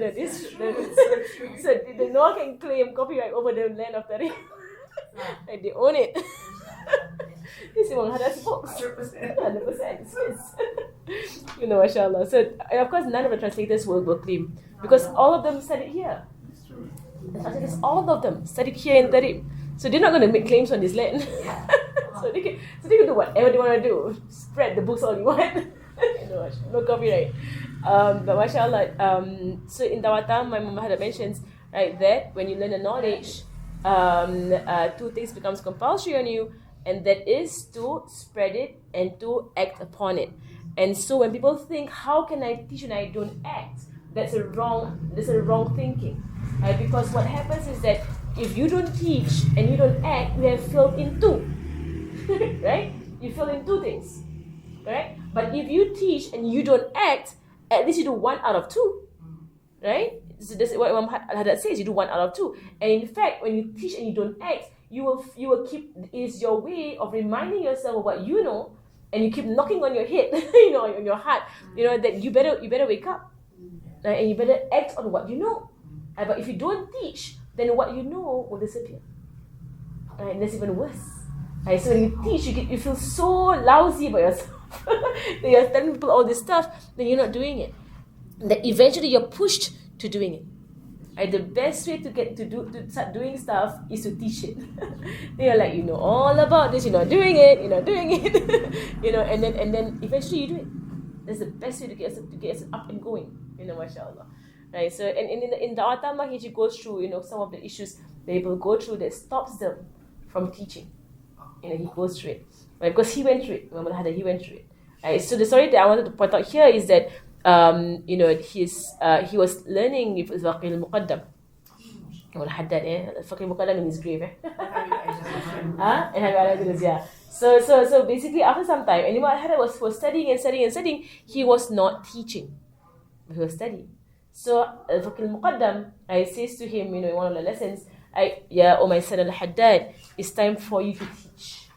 no one can claim copyright over the land of Tarim. Like they own it. This is one Hadas books. 100%. Yes. Mashallah. So of course none of the translators will claim. Because all of them studied here. The translators, all of them studied here in Tarim. So they're not going to make claims on this land. so they can do whatever they want to do. Spread the books all you want. No copyright. But mashallah, so in Dawatan, my mama had mentions, right, that when you learn the knowledge, two things becomes compulsory on you, and that is to spread it and to act upon it. And so when people think, how can I teach when I don't act? That's a wrong thinking. Right? Because what happens is that if you don't teach and you don't act, you have failed in two. Right? You fail in two things. Right? But if you teach and you don't act, at least you do one out of two. Right? So that's what Imam Haddad says, you do one out of two. And in fact, when you teach and you don't act, you will keep, is your way of reminding yourself of what you know, and you keep knocking on your head, on your heart, that you better wake up. Right? And you better act on what you know. But if you don't teach, then what you know will disappear. Right? And that's even worse. Right? So when you teach, you feel so lousy about yourself. That you're telling people all this stuff, then you're not doing it. That eventually you're pushed to doing it. Right? The best way to start doing stuff is to teach it. Then you're like, all about this, you're not doing it, and then eventually you do it. That's the best way to get us up and going, mashallah. Right? So and in the Dawah Tammah, he goes through, some of the issues that people go through that stops them from teaching. He goes through it. Right? Because he went through it. Imam al-Haddad, he went through it. Right? So the story that I wanted to point out here is that he was learning with Al-Faqih al-Muqaddam. Al-Haddad, Al-Faqih al-Muqaddam in his grave. Yeah. So basically after some time, and Imam al-Haddad was studying, he was not teaching. He was studying. So Al-Faqih al-Muqaddam says to him, in one of the lessons, "Ya, my son Al-Haddad, it's time for you to teach."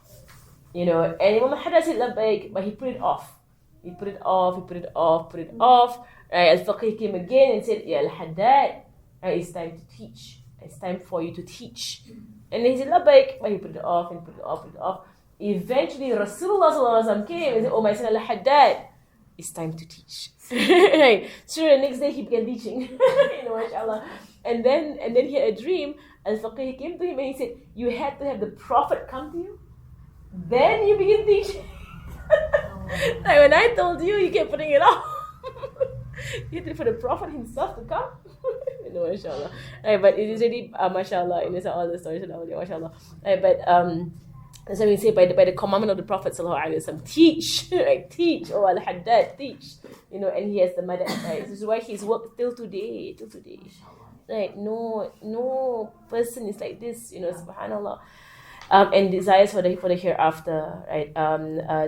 And Imam al-Haddad said, "Labbaik," but he put it off. He put it off. Right? Al-Faqih came again and said, "Ya Al-Haddad, it's time to teach. It's time for you to teach." And he said, "Labbaik," but he put it off. eventually Rasulullah sallallahu alaihi wasallam came and said, "Oh my son Al-Haddad, it's time to teach." Right. So the next day he began teaching. Mashallah. And then he had a dream. Al-Faqih came to him and he said, "You had to have the Prophet come to you, then you begin teaching." Like when I told you, you kept putting it off. You had to for the Prophet himself to come. Mashallah. Right, but it is really mashallah, and it's all the stories about it, mashallah. Right, but that's why we say by the commandment of the Prophet sallallahu alaihi wasallam, teach, right? Teach, oh Al-Haddad, teach. And he has the madad, right? This is why he's worked till today. Right? No person is like this, subhanallah. And desires for the hereafter, right?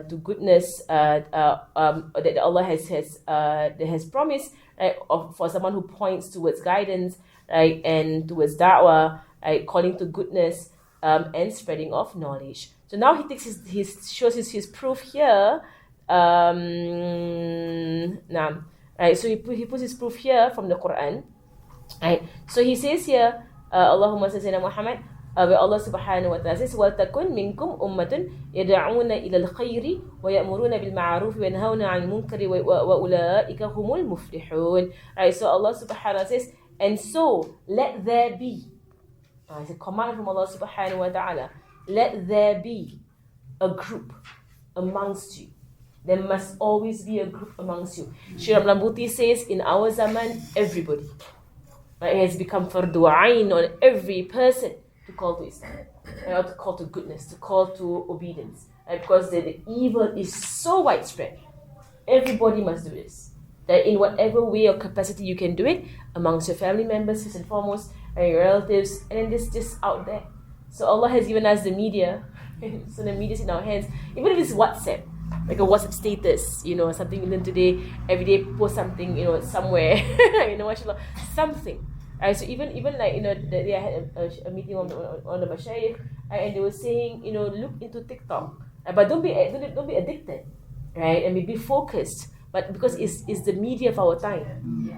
To goodness that Allah has promised, right? For someone who points towards guidance, right, and towards da'wah, right, calling to goodness, and spreading of knowledge. So now he takes shows his proof here. Right? So he puts his proof here from the Quran. Right? So he says here, Allahumma salli ala Muhammad. Where Allah subhanahu wa ta'ala says, وَلْتَكُنْ مِنْكُمْ أُمَّةٌ يَدْعُونَ إِلَى الْخَيْرِ وَيَأْمُرُونَ بِالْمَعْرُوفِ وَيَنْهَوْنَ عَنِ الْمُنْكَرِ وَأُولَٰئِكَ هُمُ الْمُفْلِحُونَ. Right, so Allah subhanahu wa ta'ala says, and so let there be. It's a command from Allah subhanahu wa ta'ala. Let there be a group amongst you. There must always be a group amongst you. Syekh Lambuti says, in our zaman, everybody. Right, it has become fardu ayn on every person to call to Islam, or to call to goodness, to call to obedience, because the evil is so widespread. Everybody must do this. That in whatever way or capacity you can do it, amongst your family members first and foremost, and your relatives, and then this just out there. So Allah has given us the media, so the media is in our hands. Even if it's WhatsApp, like a WhatsApp status, something you learn today, every day post something, somewhere, mashallah, something. So even like they had a meeting on the Mashayikh, and they were saying look into TikTok, but don't be addicted, right? And be focused, but because it's the media of our time.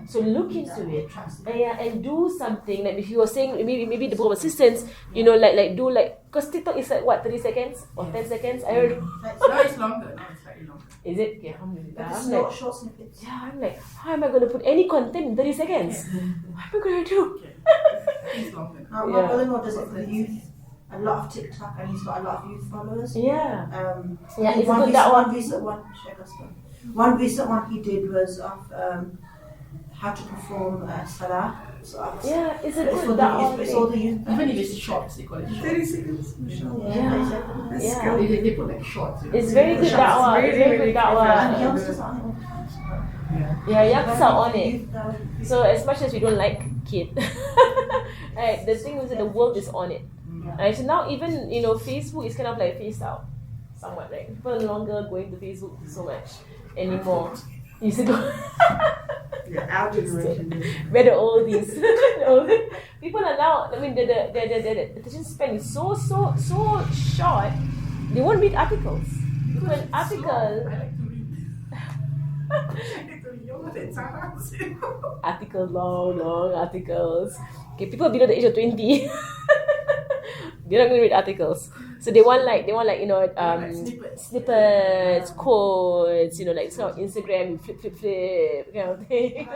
So look into it, and do something. Like if you were saying maybe the Board of Assistants, because TikTok is like what, 30 seconds or 10 seconds. I heard. No, it's longer. No, it's slightly longer. Is it? Yeah, alhamdulillah. It's I'm not like, short snippets. yeah, I'm like, how am I going to put any content in 30 seconds? What am I going to do? It's longer. My brother-in-law does it for the youth. A lot of TikTok, and he's got a lot of youth followers. Yeah. Yeah, it's good that one. One recent one he did was of how to perform salah. So Yeah, it's a it's for good the that youth, one. it's all the youth. Even if it's short, they call it short. 30 seconds. Yeah. Yeah. They put like shorts. It's very good that one. It's very good that And one. youngsters on it. Yeah. Yeah, youngsters are on it. So as much as we don't like kid, right, the thing is that the world is on it. Right, so now even Facebook is kind of like phased out somewhat. Like people are no longer going to Facebook so much anymore. You used to go. Yeah, our generation. Where the oldies. People are now. I mean, the attention span is so short. They won't read articles. Because an article. I like to read. I like to read. You know that sometimes. Articles, long articles. Okay, people below the age of 20. They're not going to read articles, so they want like snippets, quotes, like sort of Instagram, flip kind of thing.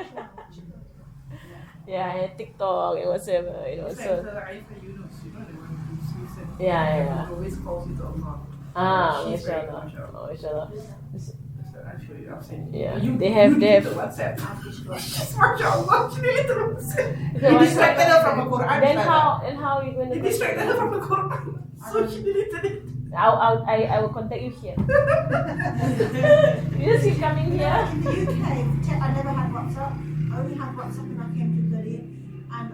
Yeah, and TikTok and whatsoever, It's so like the Aifa Yunus, the one who's recent. yeah. Always calls it Allah. She's very mashallah. mashallah. I'll show you. I'll send you. Yeah, You they have delete the WhatsApp. She's mashallah. She deleted the WhatsApp. So You what's distracted her from the Quran. Then how are you going You to? distracted her from the Quran. So she deleted it. I will contact you here. You just keep coming here. In the UK, I never had WhatsApp. I only had WhatsApp when I came to Delhi, and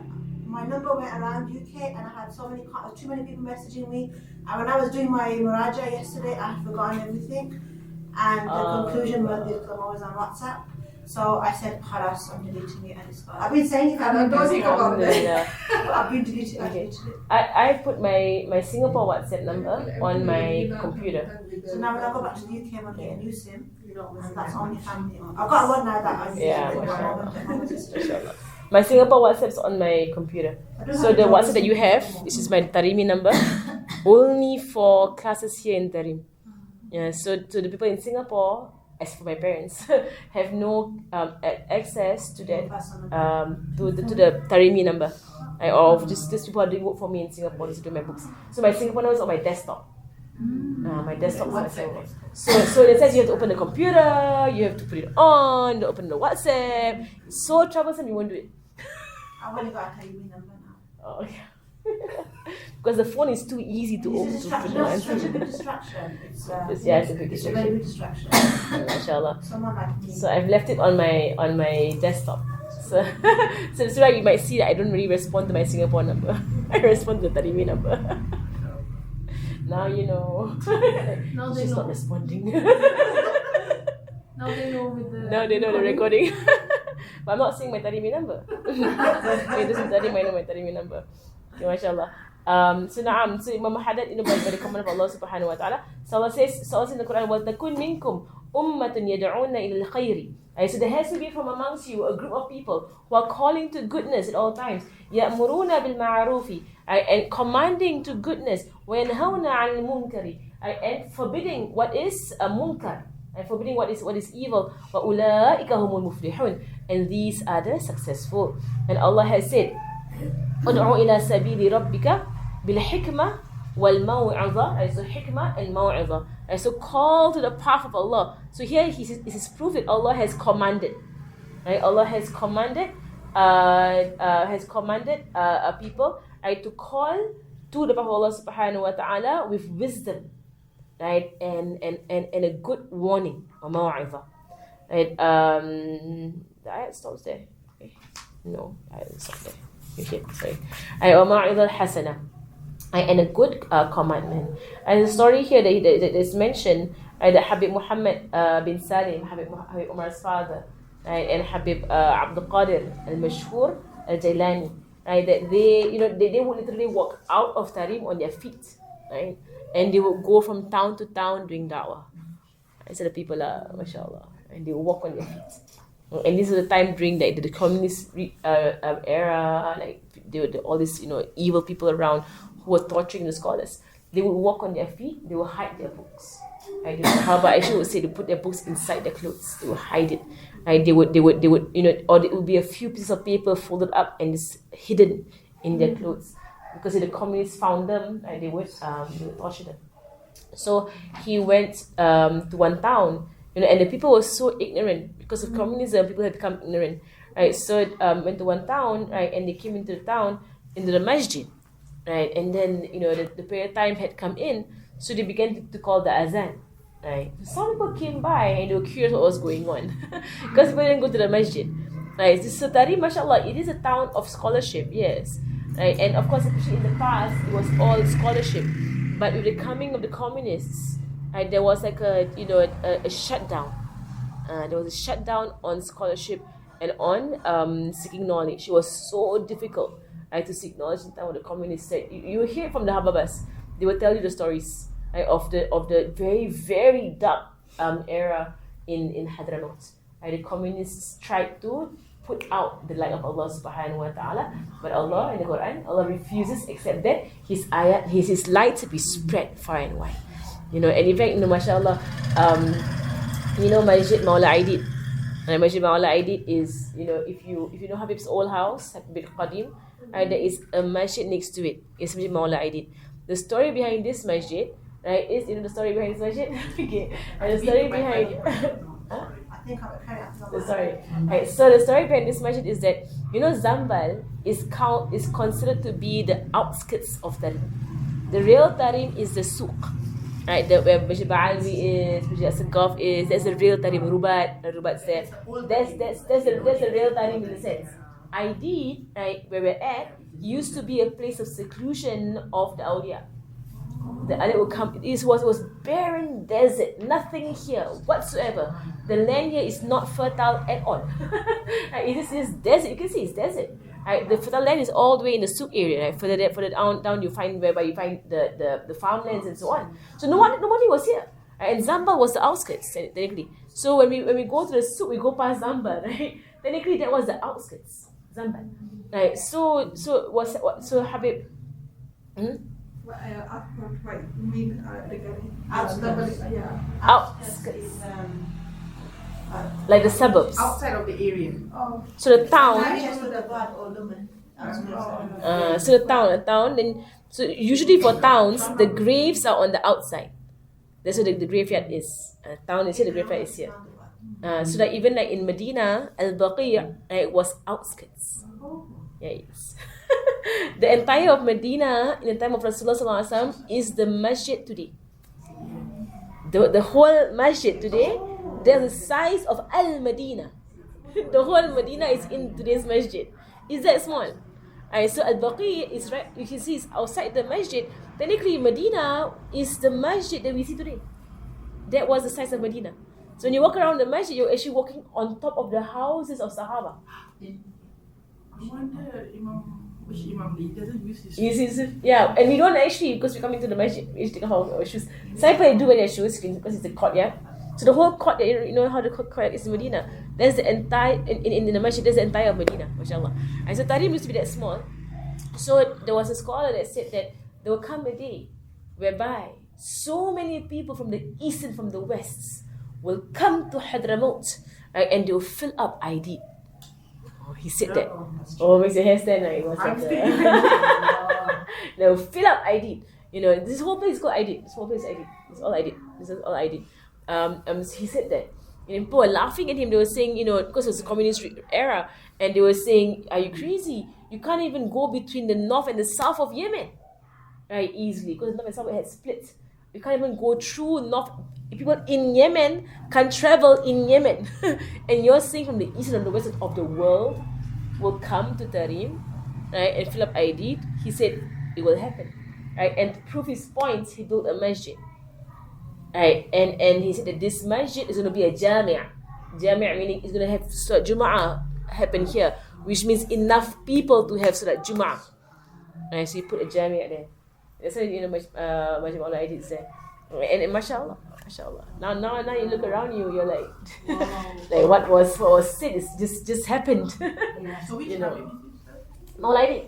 my number went around UK, and I had too many people messaging me. And when I was doing my muraja yesterday, I had forgotten everything, and the conclusion was the Qur'an was on WhatsApp. So I said, "Khalas, I'm deleting it," and it's gone. I've been saying it. Don't think about it. Yeah. I've been deleting it. I put my Singapore WhatsApp number on my computer. So now when I go back to the UK, I'm going to get a new SIM, and that's only family on. I've got one now that I'm Mashallah. My Singapore WhatsApp's on my computer. So the WhatsApp that you have, this is my Tarimi number. only for classes here in Tarim. Yeah, so the people in Singapore, as for my parents, have no access to that to the Tarimi number. Of just these people are doing work for me in Singapore to do my books. So my Singapore number is on my desktop. My desktop is my Singapore. So in a sense, you have to open the computer, you have to put it on, to open the WhatsApp. It's so troublesome, you won't do it. I've only got a Caribbean number now. Oh, okay. Because the phone is too easy to open. It's a big distraction. It's a It's a big a very big distraction. Mashallah. Someone like me. So I've left it on my desktop. So that's why you might see that I don't really respond to my Singapore number. I respond to the Tarimi number. Now you know. Now they She's know. not responding. Now they know with the. Now they know the recording. But I'm not saying my Tarimi number. It doesn't tell my Tarimi number. Okay, mashallah. So Imam Haddad, by the command of Allah subhanahu wa ta'ala, so Allah says in the Quran, وَلْتَكُنْ مِنْكُمْ أُمَّةٌ يَدْعُونَ إِلَى الْخَيْرِ. So there has to be from amongst you a group of people who are calling to goodness at all times. يَأْمُرُونَ بِالْمَعْرُوفِ, and commanding to goodness. وَيَنْهَوْنَ عَنِ الْمُنْكَرِ, and forbidding what is a munkar, and forbidding what is evil. وَأُولَٰئِكَ هُمُ الْمُفْلِحُونَ, and these are the successful. And Allah has said, ادعو إلى سبيل ربك بالحكمة والموعظة. So hikmah and maw'izah. So call to the path of Allah. So here this is proof that Allah has commanded. Right? Allah has commanded people, right, to call to the path of Allah subhanahu wa ta'ala with wisdom, right, and a good warning or maw'izah. Right? The ayat stops there. Okay. No, the ayat stops there. Okay, sorry. وَمَوْعِظَةٌ حَسَنَةٌ, and a good commandment. And the story here that is mentioned, that Habib Muhammad bin Salim, Habib Umar's father, and Habib Abdul Qadir al-Mashhur al-Jailani, that they would literally walk out of Tarim on their feet, right? And they would go from town to town doing da'wah. So the people are, mashallah, and they would walk on their feet. And this is the time during the communist era, like there were all these evil people around who were torturing the scholars. They would walk on their feet. They would hide their books. Right? However, I would say they put their books inside their clothes. They would hide it. Right? They would or it would be a few pieces of paper folded up and just hidden in their clothes, because if the communists found them, right, they would torture them. So he went to one town. And the people were so ignorant because of communism. People had become ignorant, right? So went to one town, right, and they came into the town, into the masjid, right? And then the prayer time had come in, so they began to call the azan, right? Some people came by and they were curious what was going on, because people didn't go to the masjid, right? So Tarim, mashallah, it is a town of scholarship, yes, right? And of course, especially in the past, it was all scholarship, but with the coming of the communists, right, there was like a shutdown. There was a shutdown on scholarship and on seeking knowledge. It was so difficult, right, to seek knowledge in time when the communists said. You will hear from the Hababas. They will tell you the stories, right, of the very, very dark era in Hadramaut. Right, the communists tried to put out the light of Allah subhanahu wa ta'ala, but Allah in the Quran, Allah refuses except that His light to be spread far and wide. And in fact, mashallah, Masjid Maula Aidid. And Masjid Maula Aidid is, if you know Habib's old house, Habib Qadim, right, there is a masjid next to it. It's Masjid Maula Aidid. The story behind this masjid, right, is the story behind this masjid. Okay, and the story behind. I think I'm Sorry. Right, so the story behind this masjid is that Zambal is considered to be the outskirts of Tarim. The real Tarim is the souk. Right, where Masjid Ba'alwi is, Masjid Asagaf is, that's the real Tarim. Rubat's there. That's the real Tarim in a sense. Aidid, right, where we're at, used to be a place of seclusion of the awliya. The other would come. It was barren desert, nothing here whatsoever. The land here is not fertile at all. Right, it is desert. You can see it's desert. Right, the fertile land is all the way in the souk area. Right, further down you find whereby you find the farmlands and so on. So nobody was here. Right, and Zambal was the outskirts technically. So when we go to the souk, we go past Zambal. Right, technically that was the outskirts, Zambal. Right, so Habib. What you mean regarding Outskirts. Yeah. Outskirts. Like the suburbs. Outside of the area. Oh. So the town. Manchester, the bad or Lumen. So the town. Then so usually for towns, the graves are on the outside. That's where the graveyard is. Town is here, the graveyard is here. So that even like in Medina, Al-Baqi' it was outskirts. Yeah, yes. The entire of Medina in the time of Rasulullah SAW is the masjid today. The whole masjid today, there's the size of Al-Madinah. The whole Medina is in today's masjid. Is that small? Alright, so Al-Baqi' is right, you can see it's outside the masjid. Technically, Medina is the masjid that we see today. That was the size of Medina. So when you walk around the masjid, you're actually walking on top of the houses of Sahaba. I wonder which Imam he doesn't use his Yes, yeah, and we don't actually, because we come into the masjid, we take off our shoes. Some people do wear their shoes because it's a courtyard. So the whole courtyard, you know how the courtyard is in Medina. There's the entire, in the masjid, there's the entire of Medina, mashallah. And so Tarim used to be that small. So there was a scholar that said that there will come a day whereby so many people from the east and from the west will come to Hadramaut, right, and they will fill up ID. Oh, he said that. Oh, makes your hair stand like it was like they will fill up ID. You know, this whole place is called ID. This whole place is ID. It's all ID. This is all ID. He said that. And people were laughing at him. They were saying, you know, because it was a communist era, and they were saying, "Are you crazy? You can't even go between the north and the south of Yemen, right? Easily, because the north and south had split. You can't even go through north. People in Yemen can travel in Yemen, and you're saying from the east and the west of the world will come to Tarim, right, and fill up ID." He said it will happen, right? And to prove his point, he built a masjid. Right, and he said that this masjid is going to be a jami'. Jami' meaning it's going to have Salat Jum'ah happen here, which means enough people to have Salat Jum'ah. Right, so you put a jami' there. That's why, you know, Majid Allah Aidid is there. And mashallah. Now you look around you, you're like, like what was said is just happened. So which You know. Habib is this? Maula Aidid.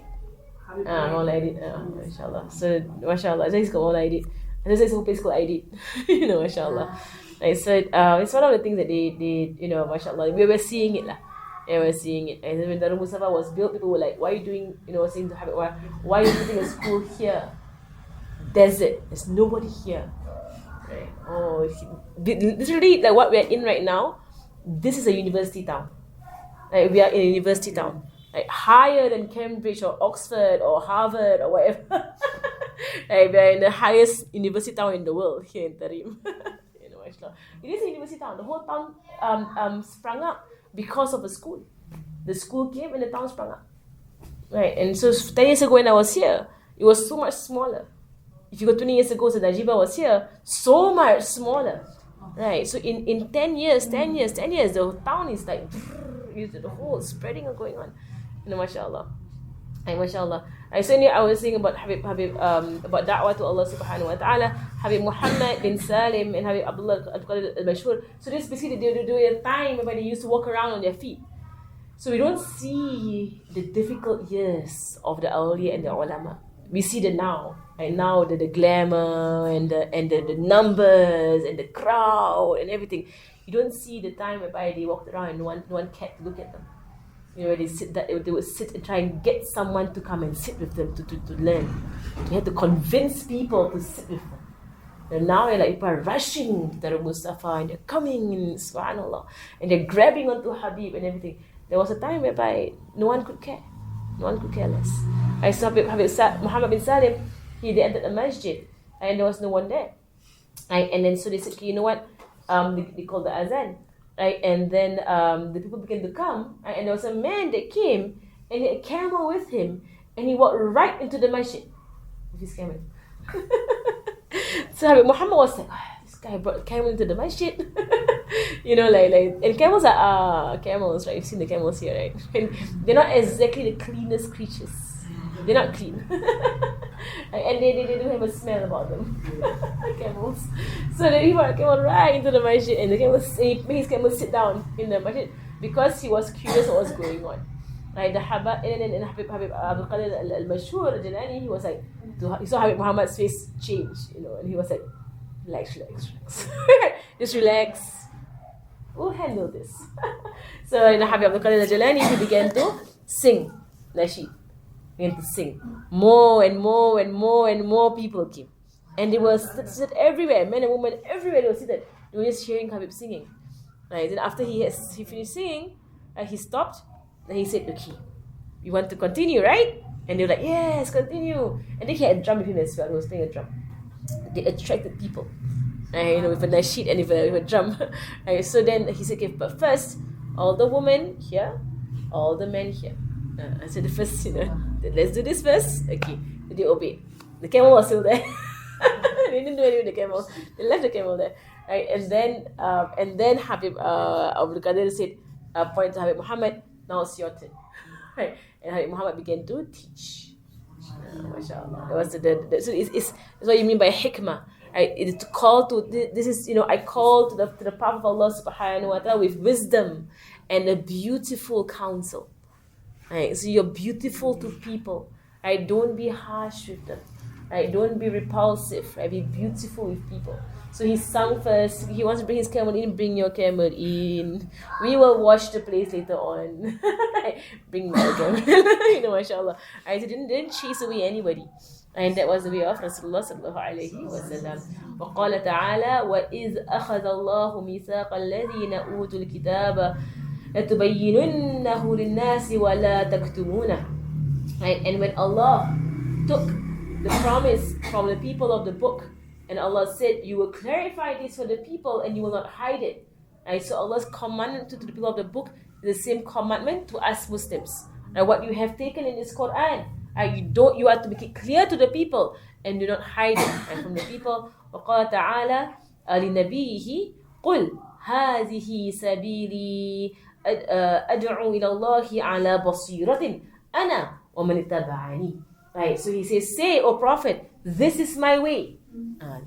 Maula Aidid. Mashallah. So mashallah, he's got Maula Aidid. And there's a whole place called ID, you know, mashallah. Like, so it's one of the things that they you know, mashallah, we were seeing it lah. Yeah, we're seeing it. And then when Darul Mustafa was built, people were like, "Why are you doing, you know, saying to have it? Why are you building a school here? Desert. There's nobody here." Right? Oh, literally, like what we're in right now, this is a university town. Like we are in a university town, like higher than Cambridge or Oxford or Harvard or whatever. Like we're in the highest university town in the world here in Tarim. You know, mashallah. It is a university town. The whole town sprung up because of a school. The school came and the town sprung up. Right, and so 10 years ago when I was here, it was so much smaller. If you go 20 years ago, so Najiba was here, so much smaller. Right, so in 10 years, the town is like, the whole spreading and going on. You know, mashallah. And mashallah. So I was saying about Habib about da'wah to Allah subhanahu wa ta'ala, Habib Muhammad bin Salim and Habib Abdullah al-Mashhur. So this basically they do a time when they used to walk around on their feet. So we don't see the difficult years of the awliya and the ulama. We see the now. Right now the glamour and the numbers and the crowd and everything. You don't see the time whereby they walked around and no one cared to look at them. You know, they would sit and try and get someone to come and sit with them to learn. You had to convince people to sit with them. And now like people are rushing to the Mustafa and they're coming in, subhanAllah, and they're grabbing onto Habib and everything. There was a time whereby no one could care. No one could care less. I saw Habib Muhammad bin Salim, they entered the masjid and there was no one there. And then so they said, you know what? They called the azan. Right, and then the people began to come, right, and there was a man that came and he had a camel with him, and he walked right into the masjid with his camel. So Muhammad was like, this guy brought a camel into the masjid. You know, like and camels are camels, right? You've seen the camels here, right? And they're not exactly the cleanest creatures. They're not clean. And they do have a smell about them. Camels. So then he brought a camel right into the masjid, and he made his camel sit down in the masjid because he was curious what was going on. Right, the Habib, and Habib Abdul Qadir al-Mashhur Jalani, he was like, he saw Habib Muhammad's face change, and he was like, relax. Just relax. We'll handle this. So Habib Abdul Qadir al-Jalani, he began to sing nasheed. Began to sing. More and more people came. And they were seated everywhere, men and women everywhere, they were seated. They were just hearing Habib singing. Right, then after he finished singing, he stopped. Then he said, okay, you want to continue, right? And they were like, yes, continue. And then he had a drum with him as well. He was playing a drum. They attracted people, with a nasheed and with a drum. Right, so then he said, okay, but first, all the women here, all the men here. I said, the first, let's do this first. Okay, so they obeyed. The camel was still there. They didn't do anything with the camel. They left the camel there. Right, and then Habib Abdul Qadir said, point to Habib Muhammad, now it's your turn. Right, and Habib Muhammad began to teach. MashaAllah. That was so it's what you mean by hikmah. Right, it is to call to this is I call to the path of Allah Subhanahu wa Taala with wisdom and a beautiful counsel. Right, so you're beautiful to people. Right, don't be harsh with them. Right, don't be repulsive. Right, be beautiful with people. So he sung first. He wants to bring his camel in. Bring your camel in. We will wash the place later on. Bring my camel. MashaAllah. Right, so didn't chase away anybody. And that was the way of Rasulullah sallallahu alayhi wa sallam. وقال تعالى وإذ أخذ الله ميثاق الذين أوتوا الكتاب لتبيننه للناس ولا تكتمونه. Right, and when Allah took the promise from the people of the book, and Allah said, you will clarify this for the people and you will not hide it. Right? So Allah's commandment to the people of the book is the same commandment to us Muslims. Right? What you have taken in this Quran, you have to make it clear to the people and do not hide it from the people. وقال تعالى لنبيه قل هذه سبيلي أدعو إلى الله على بصيرة أنا ومن اتبعني. Right? So he says, say, O Prophet, this is my way.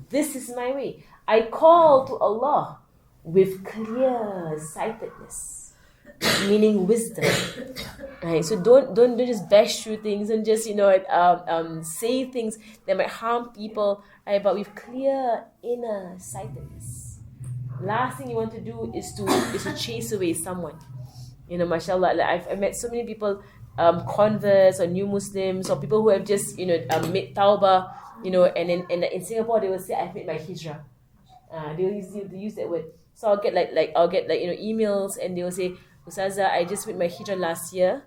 This is my way. I call to Allah with clear sightedness, meaning wisdom. Right? So don't just bash through things and just say things that might harm people, right? But with clear inner sightedness. Last thing you want to do is to chase away someone. MashaAllah, I've met so many people, converts or new Muslims or people who have just made tawbah. And in Singapore they will say, I've made my hijrah. They will use that word. So I'll get emails and they will say, Ustazah, I just made my hijrah last year.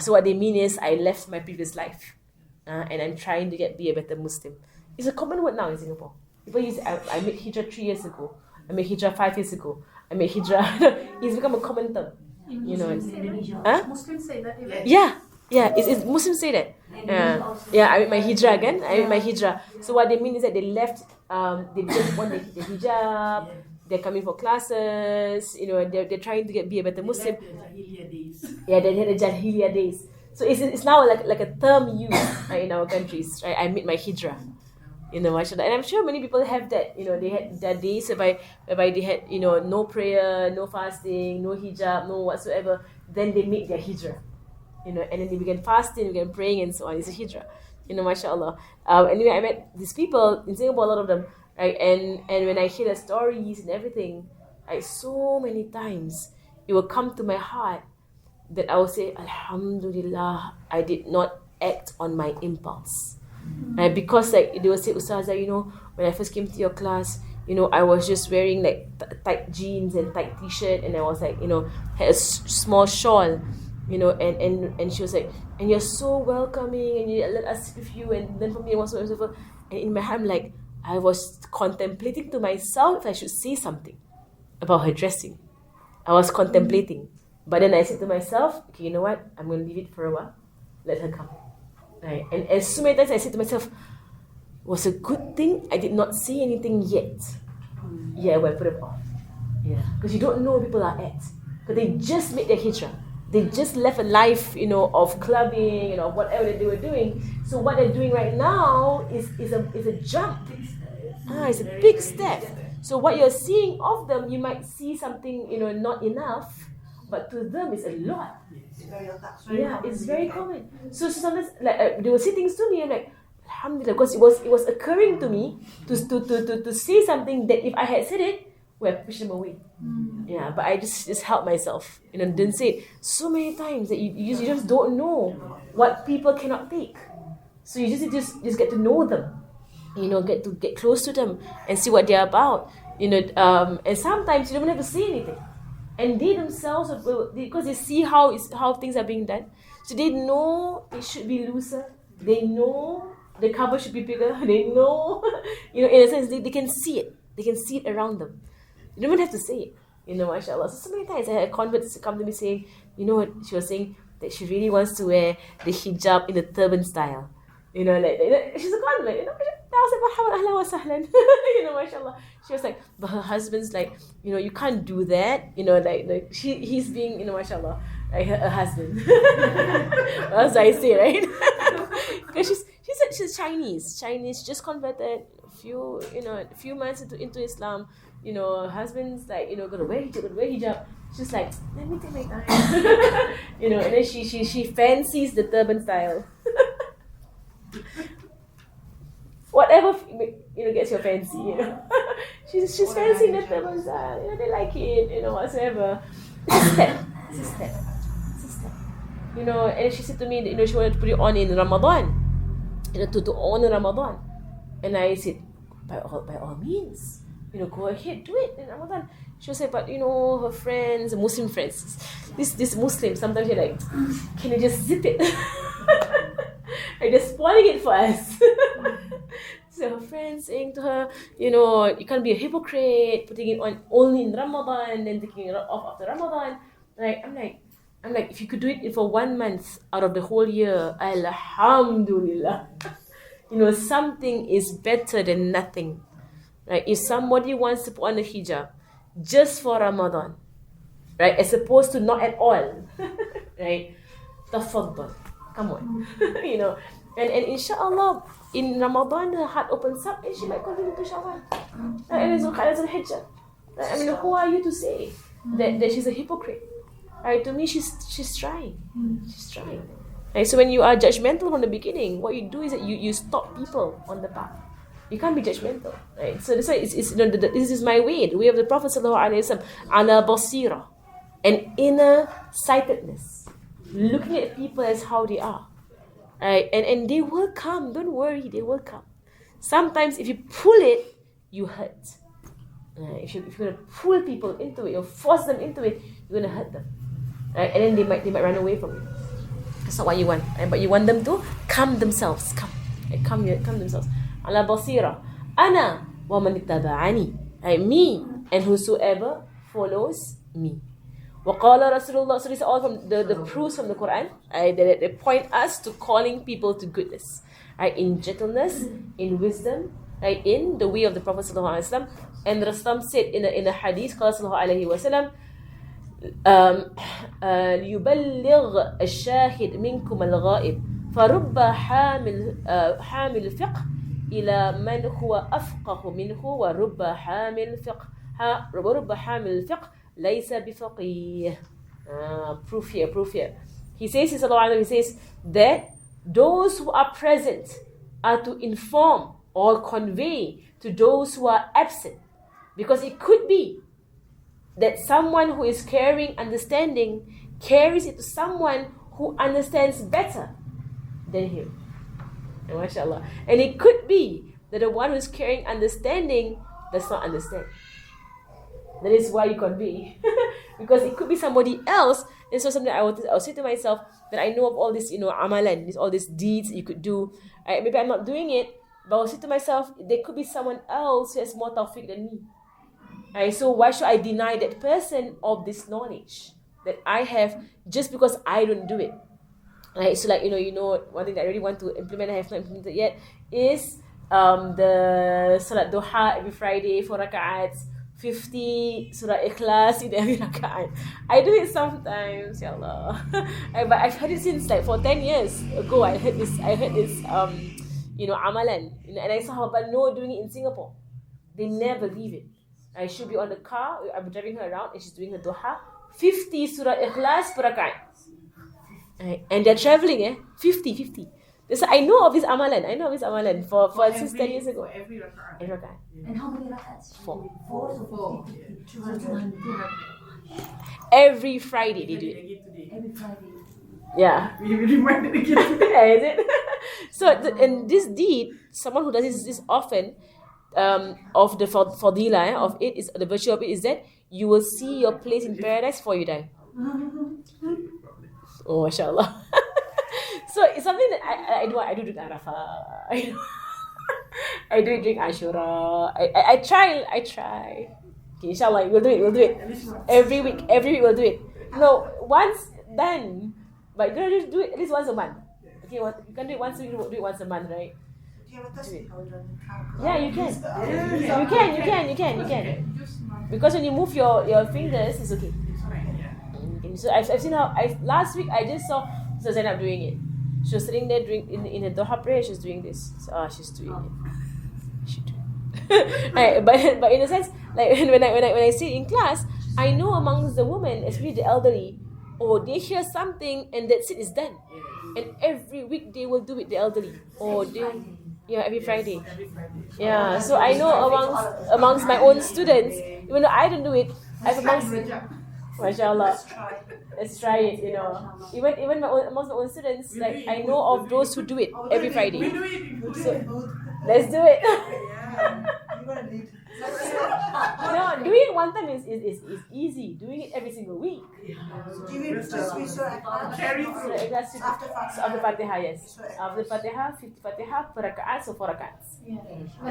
So what they mean is I left my previous life, and I'm trying to be a better Muslim. It's a common word now in Singapore. People use I made hijrah 3 years ago. I made hijrah 5 years ago. I made hijrah. It's become a common term. Muslims say that even? Yeah. It's Muslims say that. I made my hijrah again. I made my hijrah. So what they mean is that they left. They just want the hijab. They're coming for classes. They're trying to be a better Muslim. They had the Jahiliyyah days. Yeah, they had the Jahiliyyah days. So it's now like a term used in our countries. Right? I made my hijrah. MashaAllah. And I'm sure many people have that. They had their days whereby they had no prayer, no fasting, no hijab, no whatsoever. Then they made their hijrah. And then they began fasting, began praying, and so on. It's a hijrah. MashaAllah. Anyway, I met these people in Singapore, a lot of them. Right? And when I hear the stories and everything, so many times it will come to my heart that I will say, Alhamdulillah, I did not act on my impulse. Right? Because they will say, Ustazah, when I first came to your class, I was just wearing tight jeans and tight t-shirt, and I was had a small shawl, and she was like, and you're so welcoming, and you let us sit with you, and then for me it was so. And in my heart, I'm like, I was contemplating to myself if I should say something about her dressing. I was contemplating, but then I said to myself, okay, you know what? I'm going to leave it for a while. Let her come. Right? And as so many times I said to myself, was a good thing I did not say anything yet. Yeah, well, I put it off. Yeah, because you don't know where people are at. Because they just made their hijrah. They just left a life, of clubbing, whatever that they were doing. So what they're doing right now is a jump. It's a big step. So what you're seeing of them, you might see something, not enough. but to them it's a lot. That's Yeah, it's very common. So sometimes like they will say things to me. I'm like, Alhamdulillah, because it was occurring to me to say something that if I had said it, would have pushed them away. Yeah, but I just helped myself. Didn't say it so many times that you just don't know what people cannot take. So you just get to know them. Get close to them and see what they're about. And sometimes you don't have to say anything. And they themselves, because they see how things are being done, so they know it should be looser. They know the cover should be bigger. They know, in a sense, they can see it. They can see it around them. You don't even have to say it. Mashallah. So many times I had converts come to me saying, what she was saying, that she really wants to wear the hijab in the turban style. She's a convert. I was like, ahlan wa sahlan. Mashallah. She was like, but her husband's like, you can't do that. He's being, mashallah, like her husband. As I say, right? Because she's Chinese, just converted a few months into Islam. Her husband's like, gonna wear hijab. She's like, let me take my time. And then she fancies the turban style. Whatever gets your fancy, she's fancying the turban style. They like it, whatsoever. It's a step. And she said to me that she wanted to put it on in Ramadan, to honor Ramadan. And I said, by all means, go ahead, do it in Ramadan. She was like, but her friends, Muslim friends, this Muslim, sometimes they're like, can you just zip it? Like they're spoiling it for us. So her friends saying to her, you can't be a hypocrite, putting it on only in Ramadan, then taking it off after Ramadan. I'm like, if you could do it for 1 month out of the whole year, alhamdulillah. Something is better than nothing. Right? If somebody wants to put on a hijab just for Ramadan, right, as opposed to not at all, right? Tafaddal. Come on. And inshallah, in Ramadan, her heart opens up and she might continue to Shawwal. And it's Hijjah. Who are you to say that she's a hypocrite? Right? To me, she's trying. She's trying. Right? So when you are judgmental from the beginning, what you do is that you stop people on the path. You can't be judgmental. Right? So that's why it's this is my way, the way of the Prophet sallallahu alaihi wasallam, ala basira, an inner sightedness, looking at people as how they are. Right? And they will come. Don't worry, they will come. Sometimes if you pull it, you hurt. If you're going to pull people into it or force them into it, you're going to hurt them. Right? And then they might run away from you. That's not what you want. Right? But you want them to come themselves. Come themselves. Ala basira. Ana wa man ittaba'ani. Right? Me and whosoever follows me. وقال Rasulullah. So these are all from the proofs from the Quran. Right? They point us to calling people to goodness. Right? In gentleness, in wisdom, right? In the way of the Prophet sallallahu alaihi wasallam. And Rasul said in a hadith, قال sallallahu alaihi wasallam, ليبلغ الشاهد منكم الغائب فرب حامل فقه إلى من هو أفقه منه ورب حامل فقه ليس بفقيه. Proof here. He says that those who are present are to inform or convey to those who are absent, because it could be that someone who is carrying understanding carries it to someone who understands better than him. And mashallah. And it could be that the one who is carrying understanding does not understand. That is why you convey. Because it could be somebody else. And so something I'll say to myself that I know of all this, amalan, all these deeds you could do. Maybe I'm not doing it, but I'll say to myself, there could be someone else who has more tawfiq than me. So why should I deny that person of this knowledge that I have just because I don't do it? So one thing that I really want to implement, I have not implemented yet, is the Salat Duha every Friday, 4 raka'ats, 50 Surah Ikhlas in every raka'at. I do it sometimes, ya Allah. But I've heard it since for 10 years ago. I heard this amalan. And I saw how Bano doing it in Singapore. They never leave it. I should be on the car. I'm driving her around and she's doing her duha. 50 surah ikhlas per rakaat. And they're traveling, 50. So I know of this amalan. For since 10 years ago. For every rak'ah. Every rakaat. And how many rakats? 4. 4. 200. Every Friday they do it. Every Friday. Yeah. We reminded again today. Yeah, is it? So and this deed, someone who does this often, of the fadila of it is the virtue of it is that you will see your place in paradise before you die. Oh, mashallah. So it's something that I do drink Arafah. I do drink Ashura. I try. Okay, inshallah, we'll do it. Every week we'll do it. No, once done. But you're gonna do it at least once a month. Okay, you can do it once a week, do it once a month, right? Do you have a tasbih holder in the car? Yeah, you can. You can. Just Because when you move your fingers, it's okay. yeah. So I've seen how last week I just saw Zainab doing it. She was sitting there doing in a Doha prayer. She's doing this. So, she's doing it. She do. Right, but in a sense, like when I sit in class, I know amongst the women, especially the elderly, they hear something and that's it, is done. And every week they will do it. The elderly, every Friday. Yeah, so I know amongst my own students, even though I don't do it, I've amongst. Mashallah. Let's try it, Even amongst my own students, like I know of those who do it every Friday. We do it. So, let's do it. You're gonna lead. Doing it one time is easy. Doing it every single week. Do you read tasbih surah Carry So through. that's after Fatiha? after Fatiha, yes. After Fatiha, 50 Fatiha per rakaat, so 4 rakats.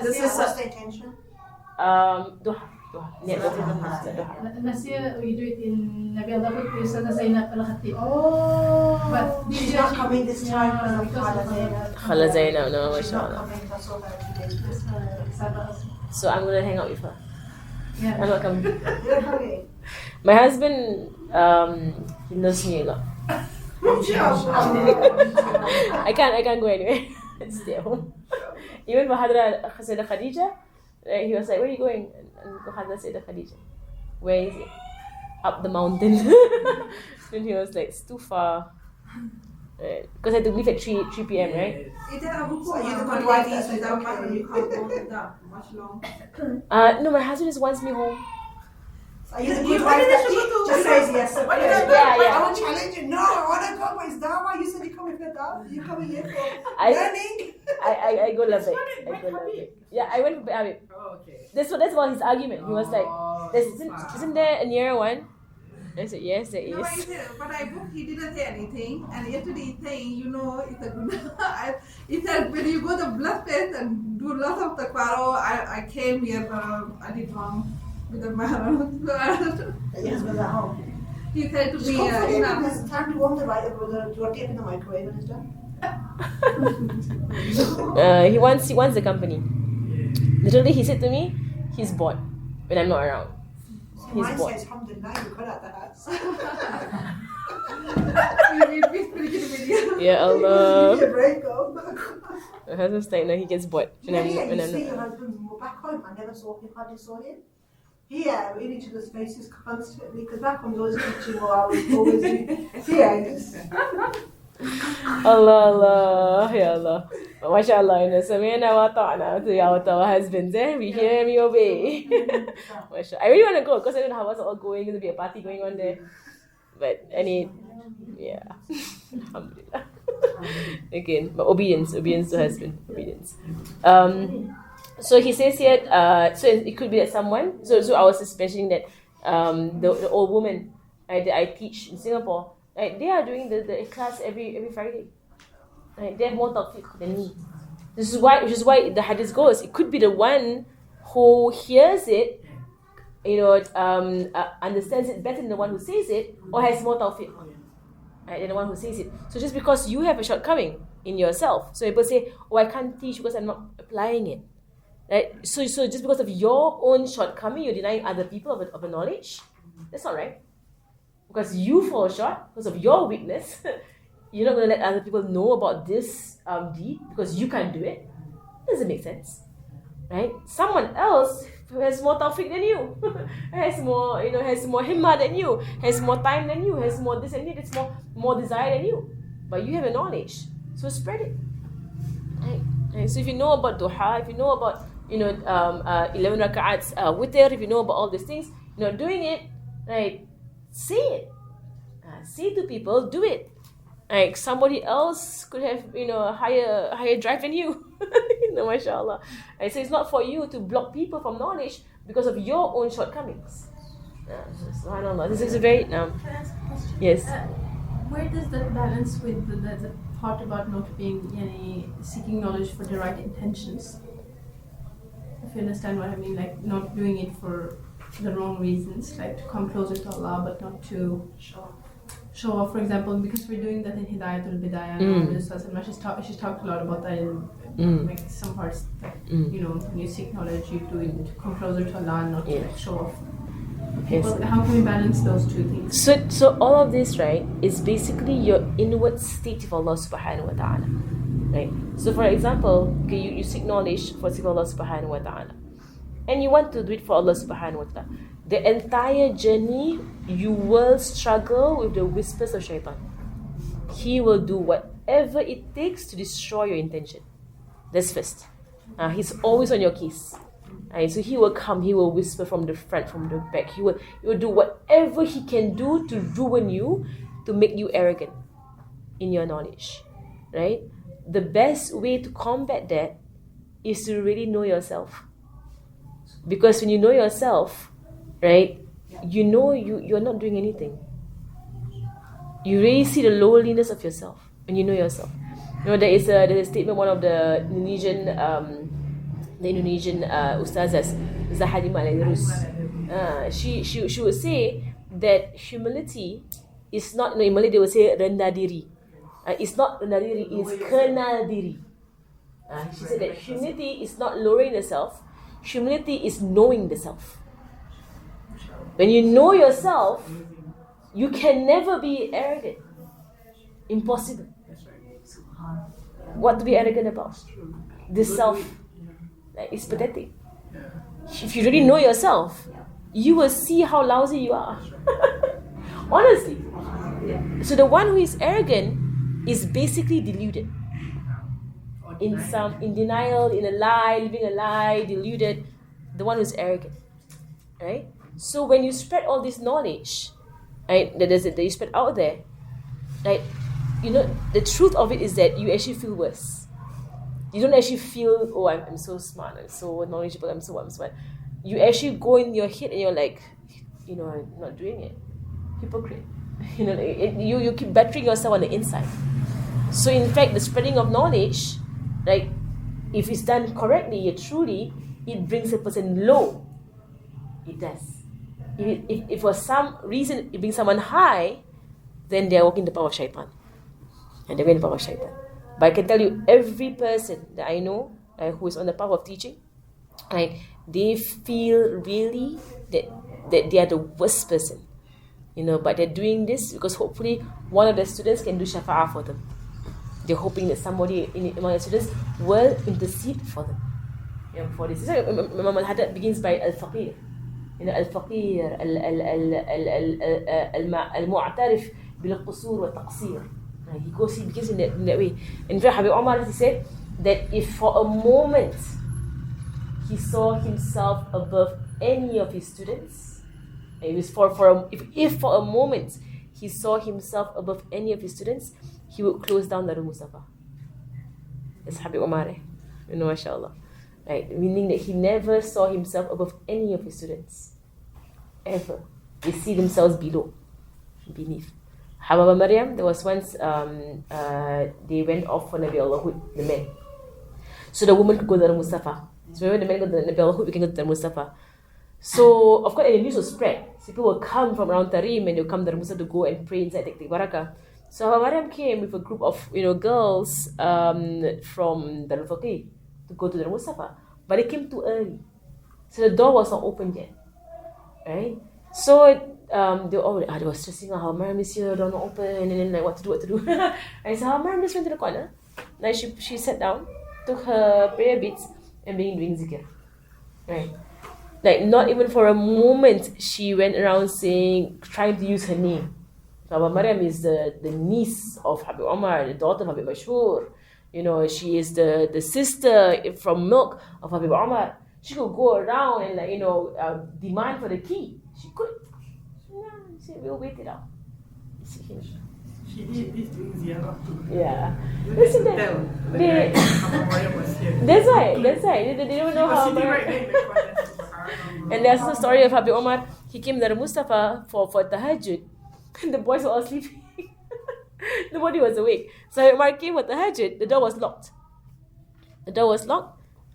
This is what's the intention? Duha. Yeah, duha. Last year we do it in Nabi Allah with Zainab al-Khatib. Oh, But this she's year not coming this time because of because Khala Zainab. Khala Zainab, no, She's not mashallah. coming because of her 2 days. So I'm gonna hang out with her. I'm Yeah. not coming. You're coming. My husband, he loves me a lot. I can't go anywhere. Stay at home. Even for Hadra Sayyidah Khadija, he was like, "Where are you going?" And to Hadra Sayyidah Khadija. Where is it? Up the mountain. Then he was like, "It's too far." Because I had to leave at 3 p.m. right? So are you the good wife that's without mahram, kids? you can't go without much longer. No, my husband just wants me home. Are you the good wife that just says yes? What did I do? Yeah. I won't challenge you. No, I want to go, but it's dawah. You said you coming for dawah. You coming here for learning. I go love it. Why I go love Habib? it. Yeah, I went for Habib. Oh, okay. That's what his argument. He was like, Oh, isn't there a nearer one? I said, yes, there No, is. but I booked, he didn't say anything. And yesterday he's saying, it's a good. He said, when you go to blood test and do lots of takwaro, I came here, but I did wrong with the mahram. Yes, but at home. He said to Just me, go for it. Imam, There's time to warm the roti up in the microwave and it's done. He wants the company. Literally, he said to me, he's bored when I'm not around. He's Mine bored. says, alhamdulillah, you got out the house. Ya Allah. Give me a break, go. My husband's like, no, he gets bored when I'm You not. see your husband back home. I never hardly saw him. Here, we each other's faces constantly because back home, he was always teaching or I was always doing. Here, just. Allah, Ya Allah. But mashallah, Samina wa ta'na to our husbands, we hear, we obey. Mashallah. I really want to go because I don't know how it's all going. There's going to be a party going on there. But yeah. Alhamdulillah. Again, but obedience to husband. Obedience. So he says here, so it could be that someone, so I was just mentioning that the old woman that I teach in Singapore, right, they are doing the class every Friday. Right, they have more tawfiq than me. Which is why the hadith goes, it could be the one who hears it, understands it better than the one who says it, or has more tawfiq, right, than the one who says it. So just because you have a shortcoming in yourself, so people say, oh, I can't teach because I'm not applying it. Right? So just because of your own shortcoming, you're denying other people of a knowledge. That's not right. Because you fall short, because of your weakness, you're not going to let other people know about this deed because you can't do it. Doesn't make sense. Right? Someone else, who has more tawfiq than you, has more, has more himma than you, has more time than you, has more this and that, it's more desire than you. But you have a knowledge, so spread it. Right? So if you know about duha, if you know about 11 rak'ats witr, if you know about all these things, doing it, right? Say it. Say to people, do it. Like somebody else could have, a higher drive than you. Mashallah. And so it's not for you to block people from knowledge because of your own shortcomings. SubhanAllah. This is a very Can I ask a question? yes. Where does that balance with the thought about not being seeking knowledge for the right intentions? If you understand what I mean, like not doing it for the wrong reasons, like to come closer to Allah, but not to show off, for example, because we're doing that in Hidayatul Bidayah. She's talked a lot about that in like some parts that when you seek knowledge, you do it to come closer to Allah, and not to like, show off. Yes. Well, how can we balance those two things? So all of this, right, is basically your inward state of Allah subhanahu wa ta'ala. Right? So for example, okay, you seek knowledge for the sake of Allah subhanahu wa ta'ala. And you want to do it for Allah subhanahu wa ta'ala. The entire journey, you will struggle with the whispers of shaitan. He will do whatever it takes to destroy your intention. That's first. He's always on your case. So he will come, he will whisper from the front, from the back. He will do whatever he can do to ruin you, to make you arrogant in your knowledge. Right? The best way to combat that is to really know yourself. Because when you know yourself, right, you're not doing anything. You really see the lowliness of yourself when you know yourself. There's a statement, one of the Indonesian ustazas, Zahadima Al-Rus. She would say that humility is not, in Malay they would say rendah diri. It's not rendah diri, it's kenal diri. She said that humility is not lowering the self. Humility is knowing the self. When you know yourself, you can never be arrogant. Impossible. What to be arrogant about? This self, it's pathetic. If you really know yourself, you will see how lousy you are. Honestly. So the one who is arrogant is basically deluded. In denial, in a lie, living a lie, deluded. The one who's arrogant. Right? So when you spread all this knowledge, right, that you spread out there, right, the truth of it is that you actually feel worse. You don't actually feel, oh, I'm so smart, I'm so knowledgeable, I'm smart. You actually go in your head and you're like, I'm not doing it. Hypocrite. You keep battering yourself on the inside. So in fact, the spreading of knowledge, like, if it's done correctly, truly, it brings a person low. It does. If for some reason it brings someone high, then they're walking the power of shaitan. And they're in the power of shaitan. But I can tell you, every person that I know who is on the path of teaching, right, they feel really that they are the worst person. But they're doing this because hopefully one of the students can do shafa'ah for them. They're hoping that somebody among the students will intercede for them. For this. Imam al-Haddad begins by al-faqir. Al-faqir, al-mu'tarif bil-qusur wa-taqsir. He begins in that way. In fact, Habib Umar, he said that if for a moment he saw himself above any of his students, it was if for a moment he saw himself above any of his students, he would close down Darul Mustafa. That's Habib Umar, mashallah. Right? Meaning that he never saw himself above any of his students. Ever. They see themselves beneath. Hababa Maryam, there was once they went off for Nabi Allahud, the men. So the woman could go to Darul Mustafa. So when the men go to Nabi Allahud, we can go to Darul Mustafa. So of course, the news was spread. So people will come from around Tarim and they'll come to Darul Mustafa to go and pray inside take barakah. So Hababa Maryam came with a group of girls from Darul Faqih to go to Darul Mustafa. But they came too early. So the door was not open yet. Right? So they were stressing out, how Maryam is here, door not open, and then like what to do. And so Maryam just went to the corner. Like she sat down, took her prayer beads, and began doing zikr. Right? Like, not even for a moment she went around trying to use her name. Baba Maryam is the niece of Habib Omar, the daughter of Habib Mashur. She is the sister from milk of Habib Omar. She could go around and demand for the key. She could. She said, we'll wait it out. She did these things here up to. Yeah. You Listen, can tell. The guy, Mama Maryam was here. That's right. They don't even know how. Sitting right there in the corner. Subhanallah. And there's the story of Habib Omar. He came to Mustafa for tahajjud. And the boys were all sleeping. Nobody was awake. So Habib Omar came for tahajjud. The door was locked.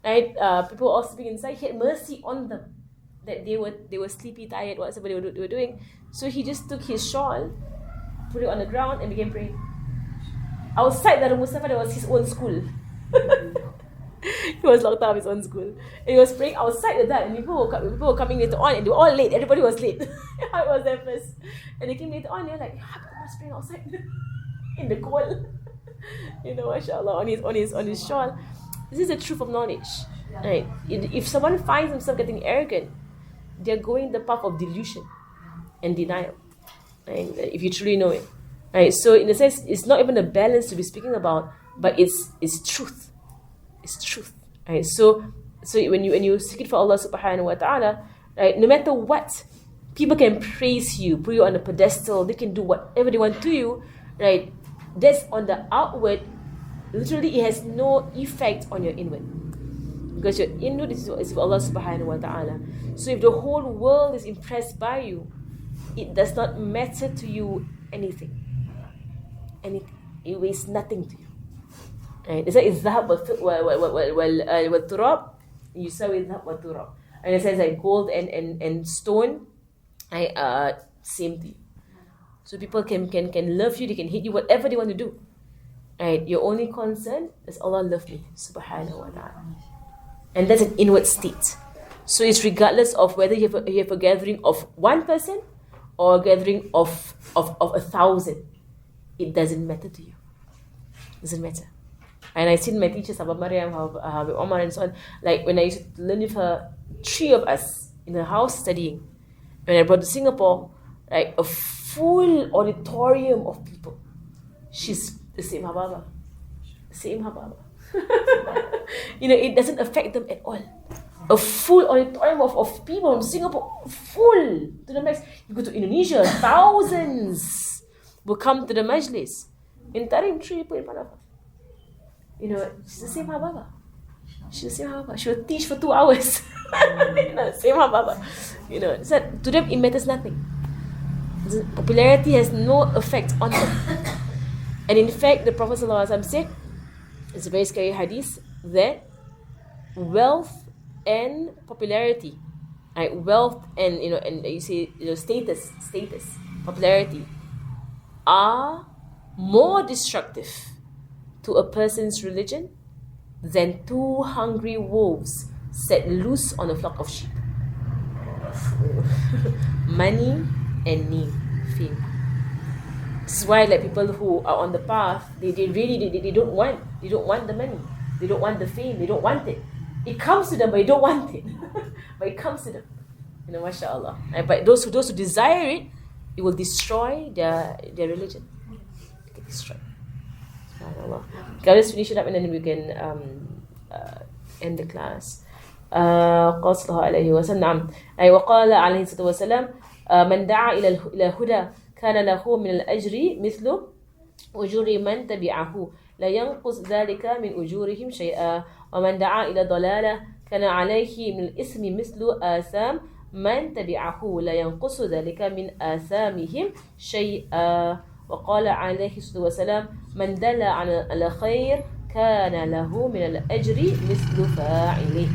Right? People were all sleeping inside. He had mercy on them. That they were sleepy, tired, whatever they were doing. So he just took his shawl, put it on the ground, and began praying. Outside Darul Mustafa, there was his own school. He was locked up in his own school. And he was praying outside the dark, and people were coming later on, and they were all late. Everybody was late. I was there first. And they came later on, they were like, Habib was praying outside in the cold. Mashallah, on his shawl. This is the truth of knowledge. Right? If someone finds himself getting arrogant, they're going the path of delusion and denial. Right? If you truly know it. Right? So in a sense, it's not even a balance to be speaking about, but it's truth. It's truth. Right? So when you seek it for Allah subhanahu wa ta'ala, right, no matter what, people can praise you, put you on a pedestal, they can do whatever they want to you, right? That's on the outward. Literally, it has no effect on your inward. Because your inward is for Allah subhanahu wa ta'ala. So if the whole world is impressed by you, it does not matter to you anything. It weighs nothing to you. Right? It's like الذهب والتراب يساوي الذهب والتراب. And it says like gold and stone, same to you. So people can love you, they can hate you, whatever they want to do. Right? Your only concern is Allah love me, subhanahu wa ta'ala. And that's an inward state. So it's regardless of whether you have a gathering of one person or a gathering of 1,000. It doesn't matter to you. It doesn't matter. And I seen my teachers, Abba Maryam, Habib Omar, and so on. Like when I used to learn with her, 3 of us in her house studying. When I brought to Singapore, like a full auditorium of people. She's the same Hababa. Same Hababa. It doesn't affect them at all. A full auditorium of people in Singapore, full to the max. You go to Indonesia, thousands will come to the majlis. In Tarim, 3 people in front of her. She's the same Hababa. She will teach for 2 hours. Same Hababa. So to them it matters nothing. Popularity has no effect on them. And in fact, the Prophet ﷺ said, it's a very scary hadith, that wealth and popularity, right? Wealth and you say status, popularity, are more destructive to a person's religion than 2 hungry wolves set loose on a flock of sheep. Money and name, fame. This is why people who are on the path, they don't want the money, they don't want the fame, they don't want it. It comes to them, but they don't want it. But it comes to them, mashallah. But those who desire it, it will destroy their religion. It can destroy. SubhanAllah. Okay, let's finish it up and then we can end the class. قال صلى الله عليه وسلم وقال عليه الصلاة والسلام من دعا إلى الهدى كان له من الأجر مثل أجور من تبعه لا ينقص ذلك من أجورهم شيئا ومن دعا إلى ضلالة كان عليه من الإثم مثل آثام من تبعه لا ينقص ذلك من آثامهم شيئا وقال عليه الصلاة والسلام من دل على خير كان له من الأجر مثل فاعله.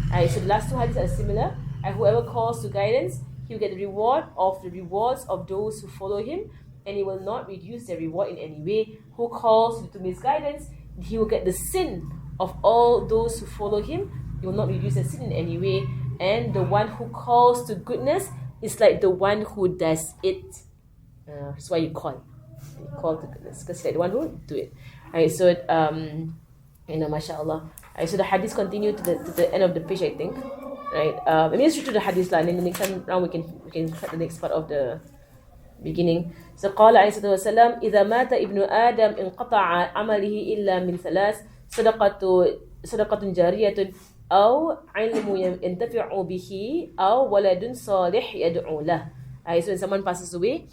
So the last 2 hadiths are similar. Whoever calls to guidance, he will get the reward of the rewards of those who follow him, and he will not reduce their reward in any way. Who calls to misguidance, he will get the sin of all those who follow him. He will not reduce their sin in any way. And the one who calls to goodness is like the one who does it. That's why you call. You call to goodness, because like the one who do it. So mashallah. So the hadith continue to the end of the page, I think. right? Let me just read through the hadith line, and then the next time round we can cut the next part of the beginning. So قال عليه الصلاة والسلام إذا مات ابن آدم انقطع عمله إلا من ثلاث صدقة جارية أو علم ينتفع به أو ولد صالح يدعو له. So when someone passes away,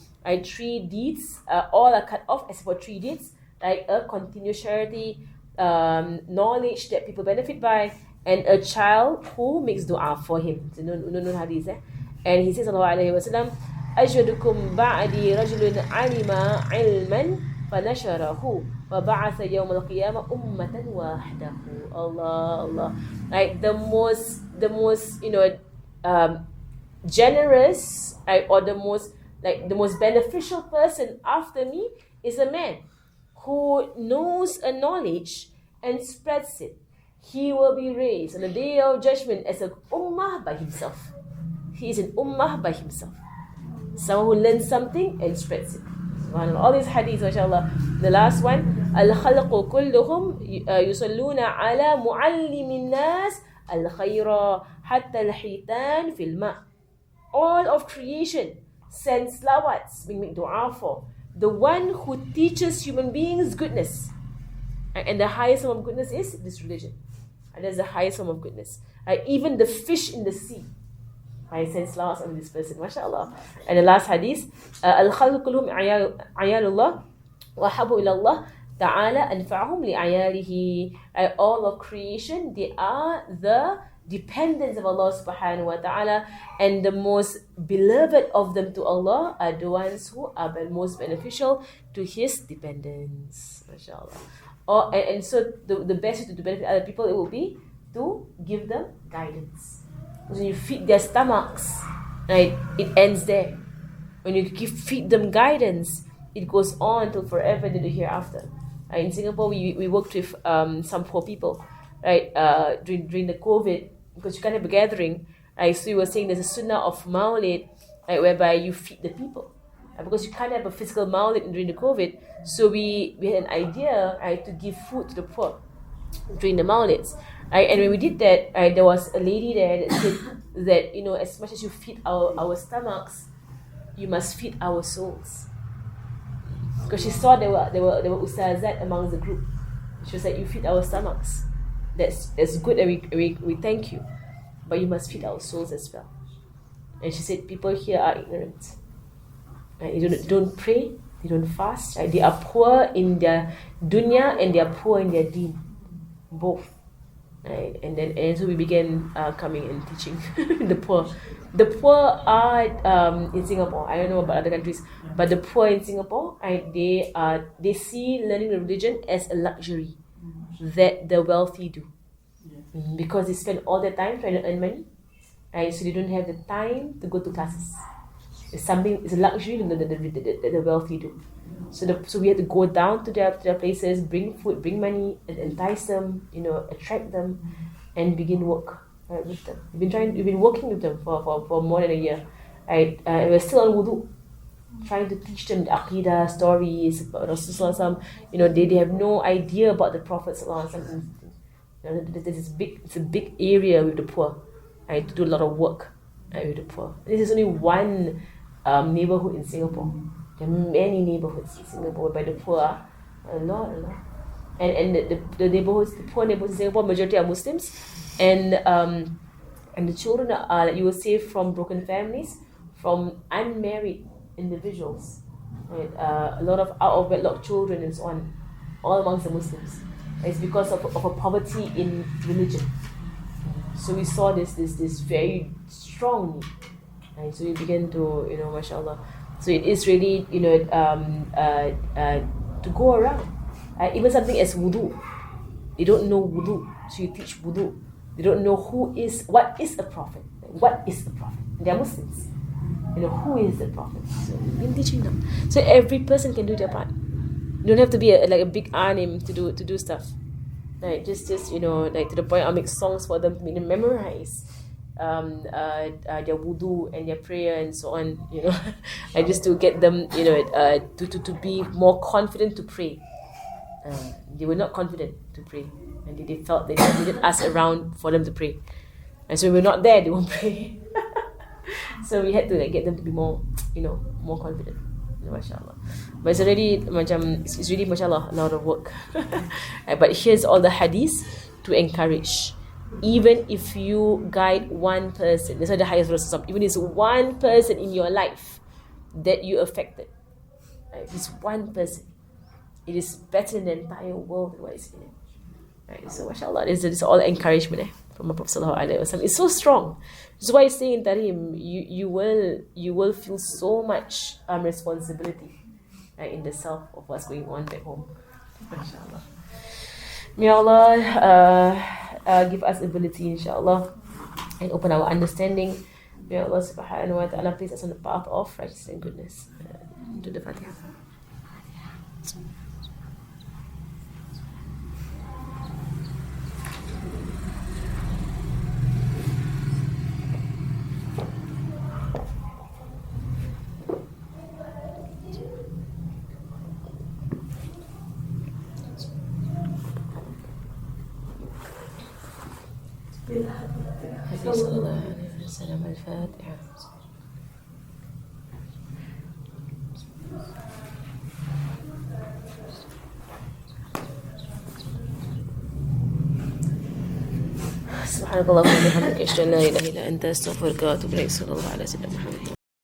three deeds, all are cut off except for three deeds, like a continuous charity, knowledge that people benefit by, and a child who makes dua for him. So no hadith, And he says, sallallahu alayhi wa sallam, أجدكم بعدي رجل علم علما فنشره وبعث يوم القيامة أمة وحده. Allah. Like the most generous, or the most beneficial person after me is a man who knows a knowledge and spreads it. He will be raised on the day of judgment as an ummah by himself. He is an ummah by himself. Someone who learns something and spreads it. All these hadiths, mashallah. The last one, al-khalqu kulluhum yusalluna ala muallimin nas al-khayra hatta al-hitan fil ma. All of creation sends salawats, we make dua for the one who teaches human beings goodness. And the highest form of goodness is this religion. And that's the highest form of goodness. Even the fish in the sea, I send salawats on this person, mashallah. And the last hadith, al-khalqu kulluhum ayalullah wa habu ilallah ta'ala anfa'hum li'ayalihi. All of creation, they are the dependents of Allah subhanahu wa ta'ala, and the most beloved of them to Allah are the ones who are most beneficial to his dependents, mashallah. And so the best way to benefit other people, it will be to give them guidance. When you feed their stomachs, right, it ends there. When you feed them guidance, it goes on till forever and the hereafter. In Singapore, we worked with some poor people, right, during the COVID, because you can't have a gathering, right? So we were saying there's a sunnah of Maulid, right, whereby you feed the people, because you can't have a physical Maulid during the COVID. So we had an idea, right, to give food to the poor during the Maulids. And when we did that, there was a lady there that said that, as much as you feed our stomachs, you must feed our souls. Because she saw there were ustazat among the group. She was like, you feed our stomachs. That's good, and we thank you. But you must feed our souls as well. And she said, people here are ignorant. They don't pray, they don't fast. They are poor in their dunya and they are poor in their deen. Both. Right? And so we began coming and teaching the poor. The poor are in Singapore. I don't know about other countries, but the poor in Singapore, they see learning the religion as a luxury that the wealthy do, because they spend all their time trying to earn money, right? So they don't have the time to go to classes. It's a luxury that the wealthy do. So we had to go down to their places, bring food, bring money, and entice them, attract them, and begin work, right, with them. We've been working with them for more than a year, right? And we're still on wudu, trying to teach them the aqidah stories about Rasulullah. They have no idea about the Prophet. It's a big area with the poor, right? To do a lot of work, right, with the poor. This is only one neighborhood in Singapore. There are many neighborhoods in Singapore whereby the poor are a lot. And the neighborhoods, the poor neighborhoods in Singapore, majority are Muslims, and the children are, you will say, from broken families, from unmarried individuals, right? A lot of out of wedlock children and so on, all amongst the Muslims. It's because of a poverty in religion. So we saw this very strong need, right? So we began to, mashallah. So it is really, to go around. Even something as wudu. They don't know wudu, so you teach wudu. They don't know what is a prophet. What is a prophet? They are Muslims. Who is the prophet? So we've been teaching them. So every person can do their part. You don't have to be a big anim to do stuff. Right? Just to the point, I'll make songs for them to make them memorize their wudu and their prayer and so on. Just to get them, to be more confident to pray. They were not confident to pray, and they felt they needed us around for them to pray. And so when we're not there, they won't pray. So we had to like get them to be more, more confident. MashaAllah. But it's already it's really mashallah a lot of work. But here's all the hadiths to encourage. Even if you guide one person, that's why the highest verse, even if it's one person in your life that you affected, right? This one person, it is better than the entire world and what is in it. Right? So mashallah, this is all encouragement from the Prophet ﷺ. It's so strong. That's why he's saying that you will feel so much responsibility, right, in the self of what's going on back home. MashaAllah. May Allah give us ability, inshallah, and open our understanding. May Allah subhanahu wa ta'ala place us on the path of righteousness and goodness. To the Fatiha. النبي صلى الله عليه وسلم الفاتحة. سبحانك اللهم وبحمدك أشهد أن لا إله إلا أنت أستغفرك وأتوب إليك. صلى الله على سيدنا محمد.